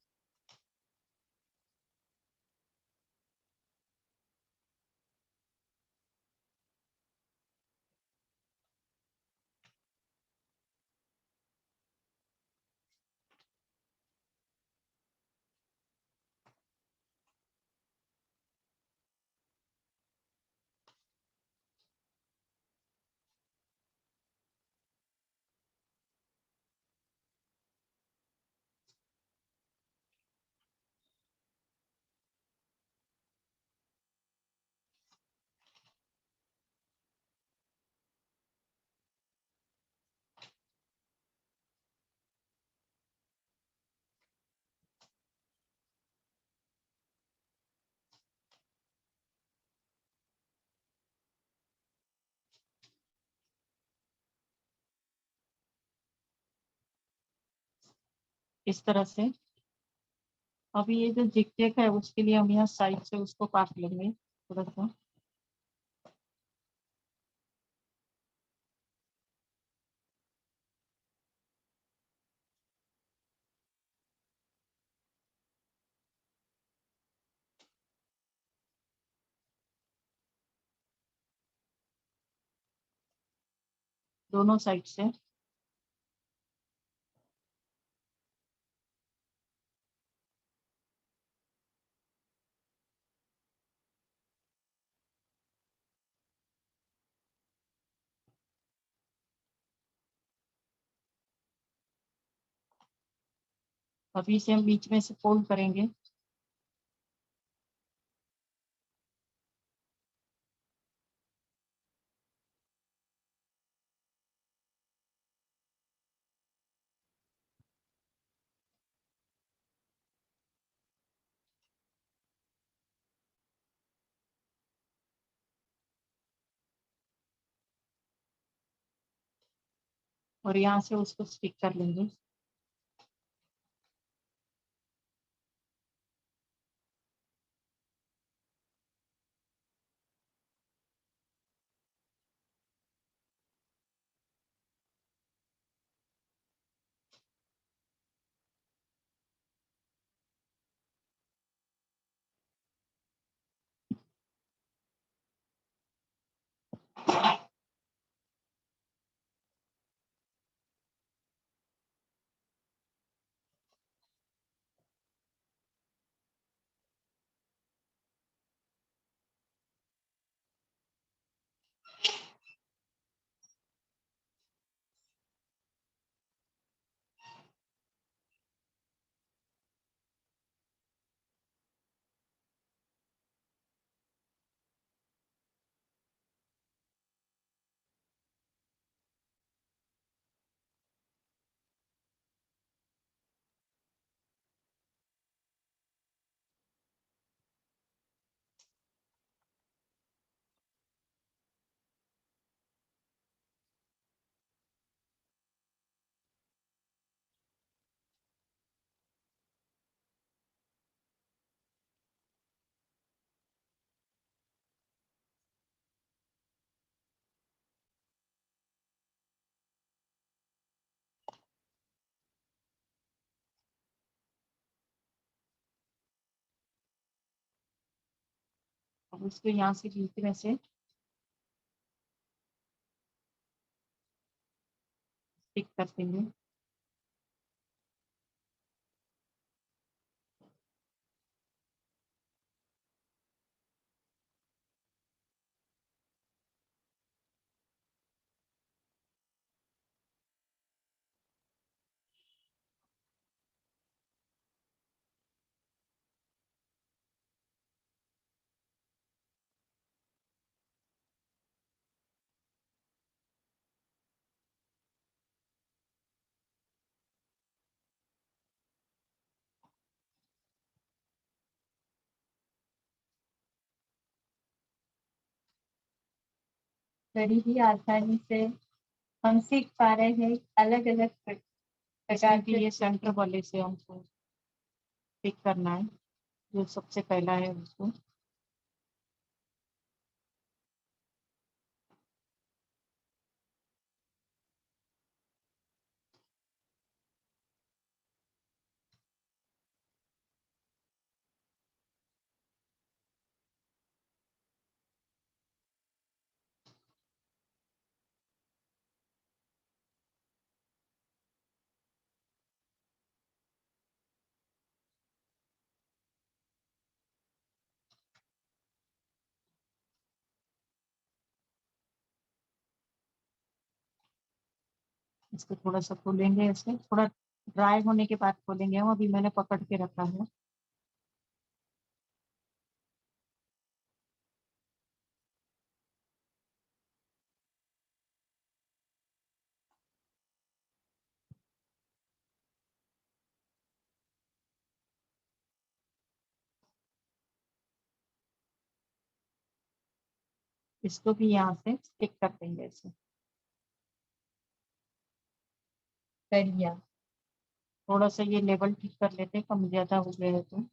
इस तरह से। अभी ये जो जिग-जैग है उसके लिए हम यहाँ साइड से उसको काट लेंगे थोड़ा सा। दोनों साइड से। अभी इसे हम बीच में से फोल्ड करेंगे। और यहाँ से उसको स्टिक कर लेंगे। अब उसको यहाँ से बीच में से स्टिक कर देंगे। बड़ी ही आसानी से हम सीख पा रहे हैं अलग अलग प्रकार कि के। ये सेंटर वाले से हमको पिक करना है, जो सबसे पहला है उसको। इसको थोड़ा सा खोलेंगे, ऐसे थोड़ा ड्राई होने के बाद खोलेंगे हम। अभी मैंने पकड़ के रखा है। इसको भी यहाँ से स्टिक कर देंगे ऐसे। बढ़िया। थोड़ा सा ये लेवल ठीक कर लेते हैं, कम ज्यादा हो गया है तो।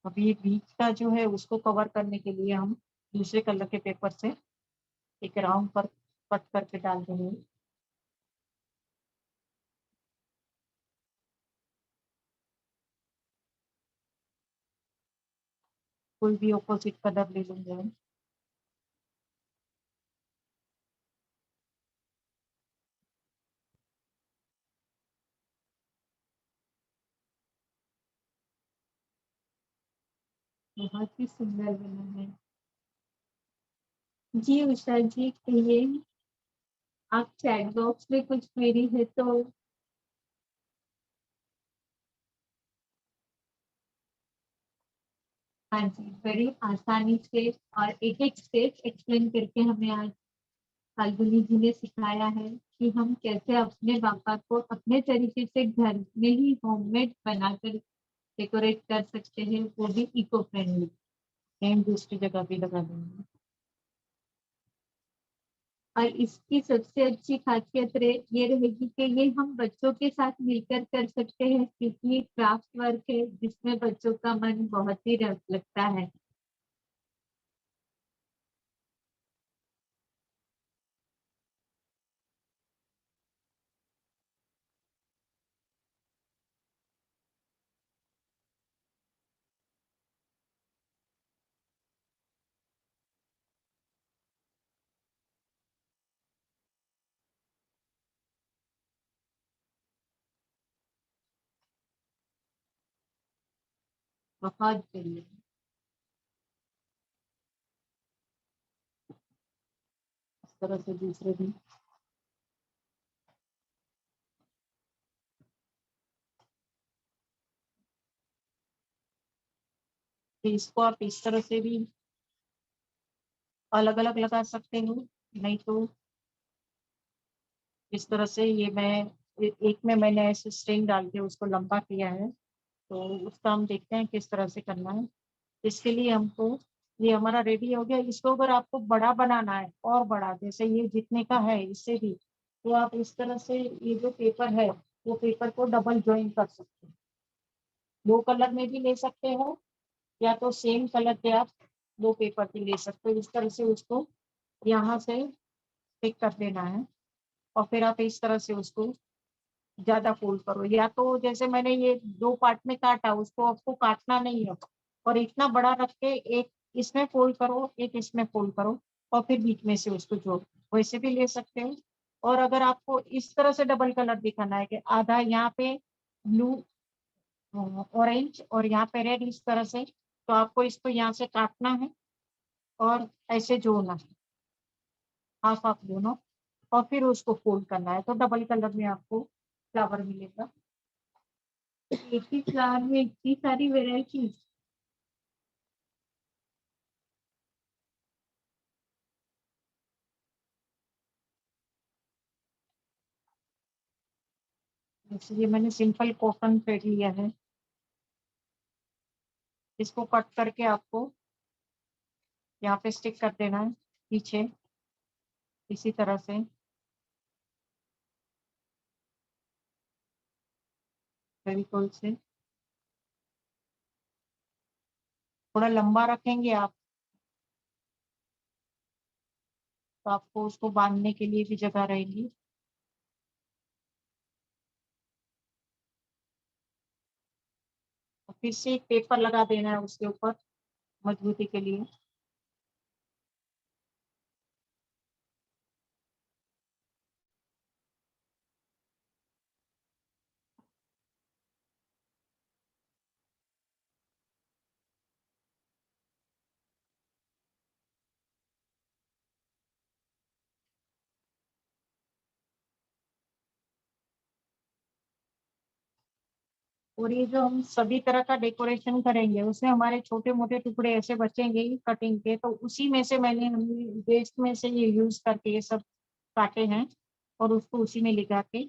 अभी ये बीच का जो है उसको कवर करने के लिए हम दूसरे कलर के पेपर से एक राउंड पर कट करके डाल देंगे। कोई भी ऑपोजिट कलर ले लेंगे हम। बहुत ही सुंदर बना है। जी उषा जी, कहिए, आप चैट बॉक्स में कुछ क्वेरी है तो। हाँ जी, बड़ी आसानी से और एक एक स्टेप एक्सप्लेन करके हमें आज फाल्गुनी जी ने सिखाया है कि हम कैसे अपने पापा को अपने तरीके से घर में ही होममेड बनाकर डेकोरेट कर सकते हैं, वो भी इको फ्रेंडली। सेम दूसरी जगह भी लगा देंगे। और इसकी सबसे अच्छी खासियत ये रहेगी कि ये हम बच्चों के साथ मिलकर कर सकते हैं, क्योंकि ये क्राफ्ट वर्क है जिसमें बच्चों का मन बहुत ही लगता है। बहुत बढ़िया। इस तरह से दूसरे भी। तो इसको आप इस तरह से भी अलग अलग लगा सकते हो, नहीं तो इस तरह से। ये मैं एक में मैंने ऐसे स्ट्रिंग डाल के उसको लंबा किया है, तो उसका हम देखते हैं किस तरह से करना है। इसके लिए हमको, ये हमारा रेडी हो गया। इसको अगर आपको बड़ा बनाना है और बड़ा, जैसे ये जितने का है इससे भी, तो आप इस तरह से ये जो पेपर है वो पेपर को डबल ज्वाइन कर सकते हैं। दो कलर में भी ले सकते हो, या तो सेम कलर के आप दो पेपर भी ले सकते हो। इस तरह से उसको यहाँ से पिक कर देना है, और फिर आप इस तरह से उसको ज्यादा फोल्ड करो, या तो जैसे मैंने ये दो पार्ट में काटा, उसको आपको काटना नहीं है, और इतना बड़ा रख के एक इसमें फोल्ड करो, एक इसमें फोल्ड करो, और फिर बीच में से उसको जोड़, वैसे भी ले सकते हो। और अगर आपको इस तरह से डबल कलर दिखाना है कि आधा यहाँ पे ब्लू ऑरेंज और यहाँ पे रेड, इस तरह से, तो आपको इसको यहाँ से काटना है और ऐसे जोड़ना है, हाफ हाफ दोनों, और फिर उसको फोल्ड करना है, तो डबल कलर में आपको फ्लावर मिलेगा। एक ही फ्लावर में इतनी सारी वेराइटीज। इसलिए मैंने सिंपल कॉटन थ्रेड लिया है। इसको कट करके आपको यहाँ पे स्टिक कर देना है पीछे, इसी तरह से। फेविकोल से थोड़ा लंबा रखेंगे आप, तो आपको उसको बांधने के लिए भी जगह रहेगी। और फिर से एक पेपर लगा देना है उसके ऊपर मजबूती के लिए। और ये जो हम सभी तरह का डेकोरेशन करेंगे उसमें हमारे छोटे मोटे टुकड़े ऐसे बचेंगे ही कटिंग के, तो उसी में से मैंने वेस्ट में से ये यूज करके ये सब काटे हैं और उसको उसी में लगा के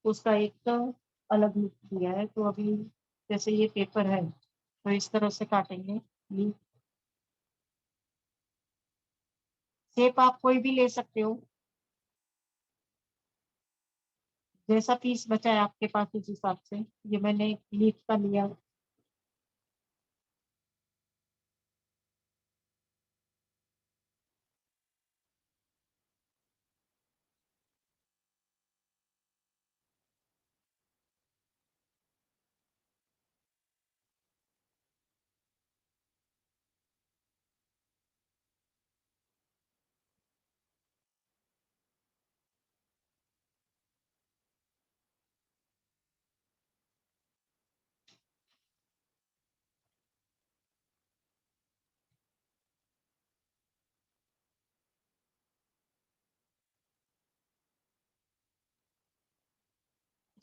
उसका एक तो अलग लुक दिया है। तो अभी जैसे ये पेपर है तो इस तरह से काटेंगे। शेप आप कोई भी ले सकते हो, जैसा पीस बचा है आपके पास उस हिसाब से। ये मैंने लीफ का लिया।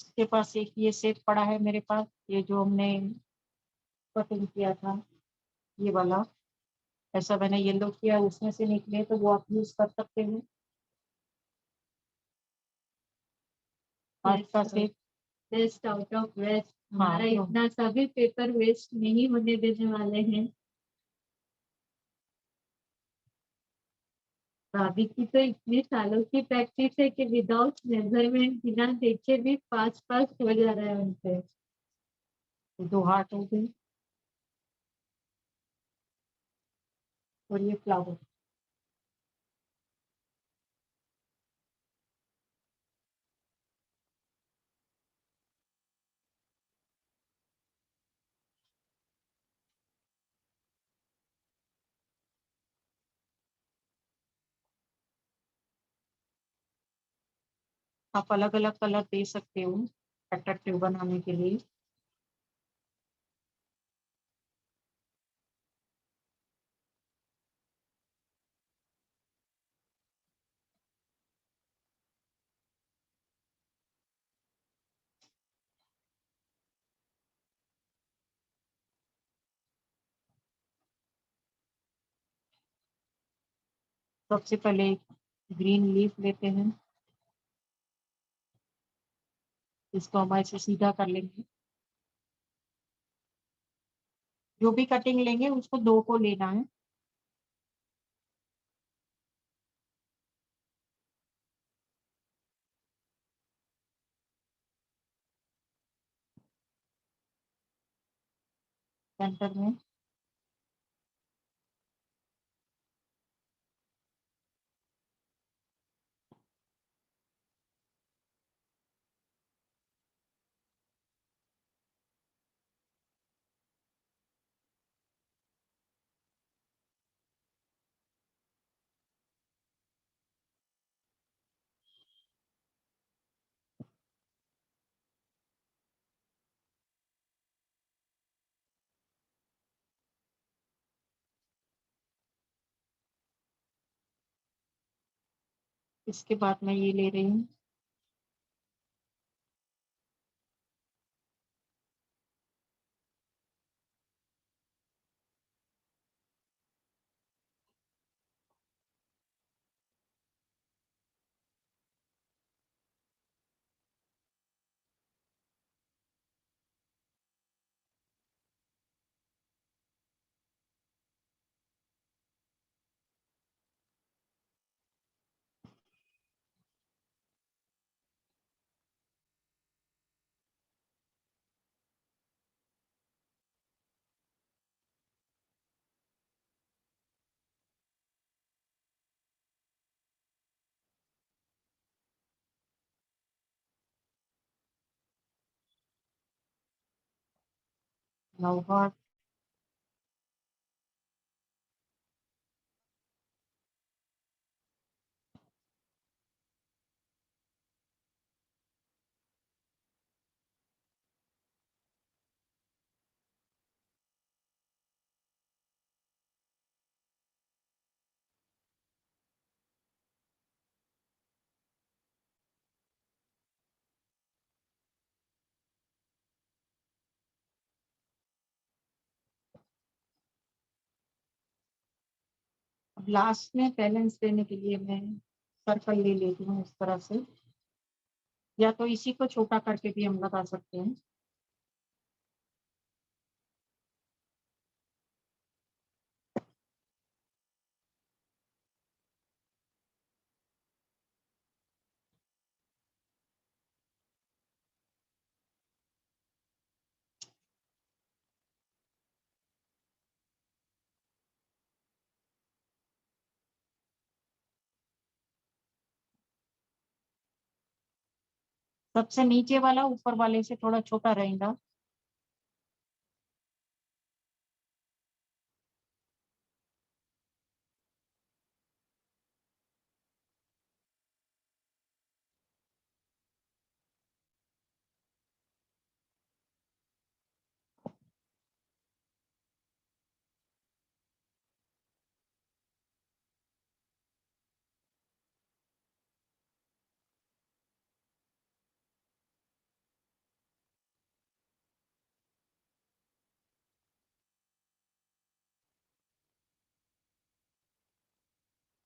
इसके पास एक ये सेट पड़ा है मेरे पास, ये जो हमने कटिंग किया था ये वाला, ऐसा मैंने येलो किया उसमें से निकले तो वो आप यूज कर सकते हो। आज का set best out of waste, हाँ हमारा इतना सभी पेपर वेस्ट नहीं होने देने वाले हैं। भाभी की तो इतनी सालों की प्रैक्टिस है कि विदाउट मेजरमेंट बिना देखे भी फास्ट फास्ट हो जा रहा है उनसे। दो हार्ट हो गई और ये फ्लावर। आप अलग अलग कलर दे सकते हो अट्रैक्टिव बनाने के लिए। सबसे पहले ग्रीन लीफ लेते हैं, इसको हम ऐसे सीधा कर लेंगे। जो भी कटिंग लेंगे उसको दो को लेना है। सेंटर में इसके बाद मैं ये ले रही हूँ। लव हार्ट, अब लास्ट में बैलेंस देने के लिए मैं सर्कल ले लेती हूँ इस तरह से, या तो इसी को छोटा करके भी हम लगा सकते हैं। सबसे नीचे वाला ऊपर वाले से थोड़ा छोटा रहेगा।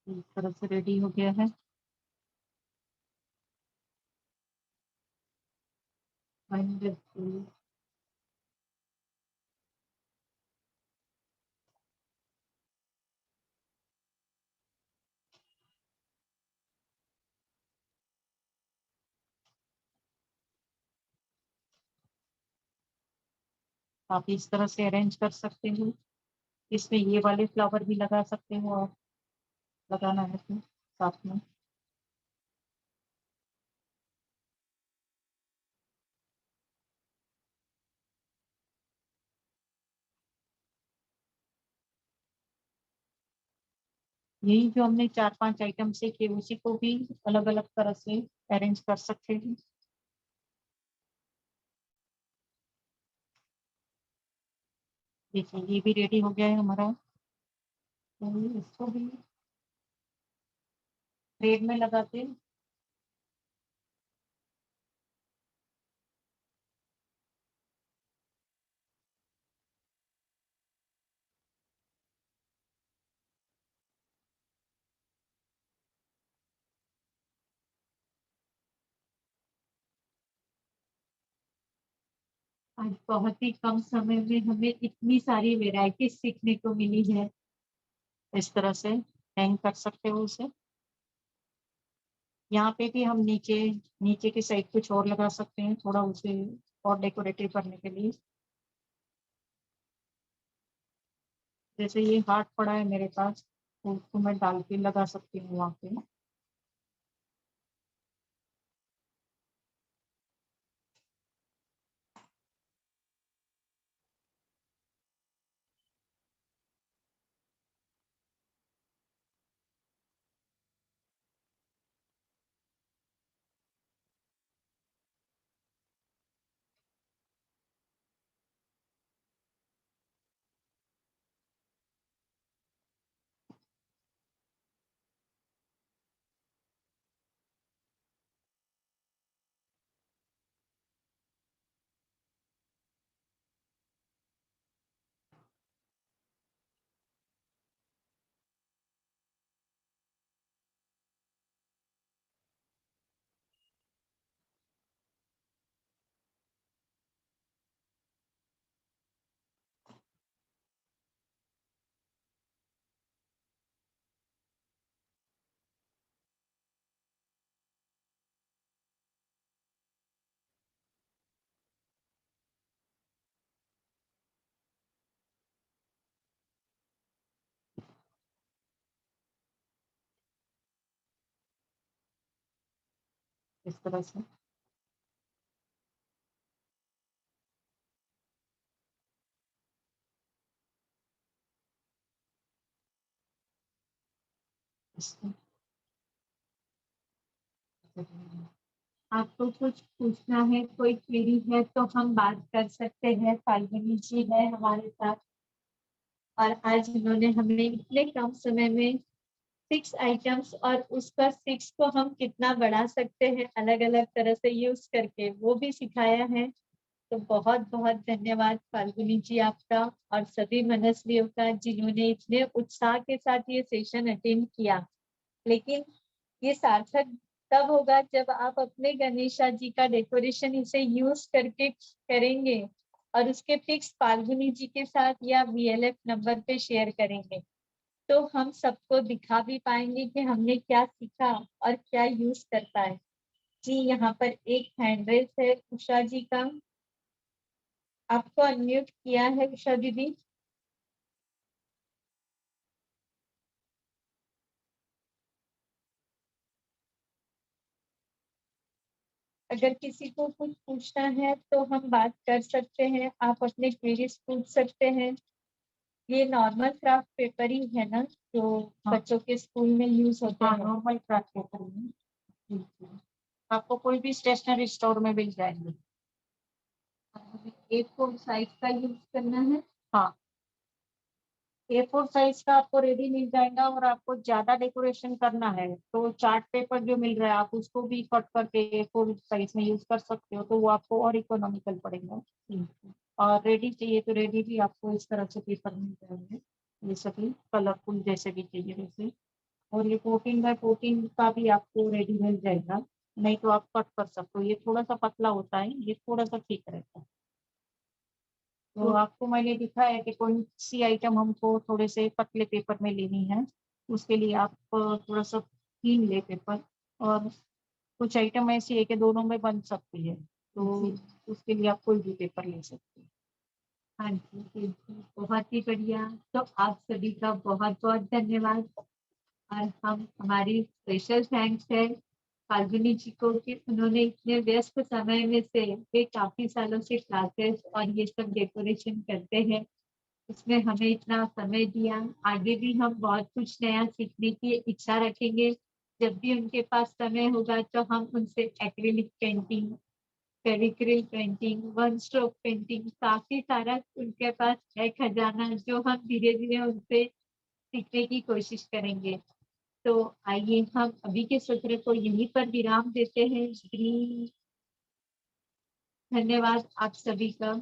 इस तरह से रेडी हो गया है। वंडरफुल। आप इस तरह से अरेंज कर सकते हो। इसमें ये वाले फ्लावर भी लगा सकते हो आप, लगाना है तो साथ में। यही जो हमने 4-5 आइटम से किए उसी को भी अलग अलग तरह से अरेंज कर सकते हैं। देखिए ये भी रेडी हो गया है हमारा, तो इसको भी थ्रेड में लगाते हैं। आज बहुत ही कम समय में हमें इतनी सारी वैरायटी सीखने को मिली है। इस तरह से हैंग कर सकते हो उसे। यहाँ पे भी हम नीचे नीचे की साइड कुछ और लगा सकते हैं, थोड़ा उसे और डेकोरेटिव करने के लिए। जैसे ये हार्ट पड़ा है मेरे पास, तो उसको मैं डाल के लगा सकती हूँ वहाँ पे। इस तरह से इसको आपको कुछ पूछना है, कोई क्वेरी है तो हम बात कर सकते हैं। फाल्गुनी जी है हमारे साथ, और आज इन्होंने हमें इतने कम समय में 6 आइटम्स और उसका 6 को हम कितना बढ़ा सकते हैं अलग अलग तरह से यूज करके, वो भी सिखाया है। तो बहुत बहुत धन्यवाद फाल्गुनी जी आपका और सभी मनस्वियों का जिन्होंने इतने उत्साह के साथ ये सेशन अटेंड किया। लेकिन ये सार्थक तब होगा जब आप अपने गणेशा जी का डेकोरेशन इसे यूज करके करेंगे और उसके पिक्स फाल्गुनी जी के साथ या VLF नंबर पे शेयर करेंगे, तो हम सबको दिखा भी पाएंगे कि हमने क्या सीखा और क्या यूज कर पाए। जी, यहाँ पर एक हैंड रेस है उषा जी का, आपको अनम्यूट किया है उषा दीदी। अगर किसी को कुछ पूछना है तो हम बात कर सकते हैं, आप अपने क्वेरीज पूछ सकते हैं। ये नॉर्मल क्राफ्ट पेपर ही है ना जो बच्चों के स्कूल में यूज होते हैं? नॉर्मल क्राफ्ट पेपर में आपको कोई भी स्टेशनरी स्टोर में मिल जाएंगे। A4 साइज का यूज करना है? हाँ, A4 साइज का आपको रेडी मिल जाएगा। और आपको ज्यादा डेकोरेशन करना है तो चार्ट पेपर जो मिल रहा है आप उसको भी कट करके A4 साइज में यूज कर सकते हो, तो वो आपको और इकोनॉमिकल पड़ेगा। और रेडी चाहिए तो रेडी भी आपको इस तरह से पेपर मिल जाएंगे, ये सभी कलरफुल जैसे भी चाहिए वैसे। और ये 14x14 का भी आपको रेडी मिल जाएगा, नहीं तो आप कट कर सकते हो। ये थोड़ा सा पतला होता है, ये थोड़ा सा ठीक रहता है। तो आपको मैंने दिखाया है कि कौन सी आइटम हमको थोड़े से पतले पेपर में लेनी है, उसके लिए आप थोड़ा सा थीन ले पेपर। और कुछ आइटम ऐसी है कि दोनों में बन सकती है, तो उसके लिए आप कोई भी पेपर ले सकते हैं। हाँ जी, बहुत ही बढ़िया। तो आप सभी का बहुत बहुत धन्यवाद। और हमारी स्पेशल थैंक्स है फाल्गुनी जी को कि उन्होंने इतने व्यस्त समय में से वे काफी सालों से क्लासेस और ये सब डेकोरेशन करते हैं, उसमें हमें इतना समय दिया। आगे भी हम बहुत कुछ नया सीखने की इच्छा रखेंगे। जब भी उनके पास समय होगा तो हम उनसे acrylic painting, Fevicryl painting, one stroke painting, काफी सारा उनके पास है खजाना जो हम धीरे धीरे उनसे सीखने की कोशिश करेंगे। तो आइए हम अभी के सत्र को यहीं पर विराम देते हैं। धन्यवाद आप सभी का।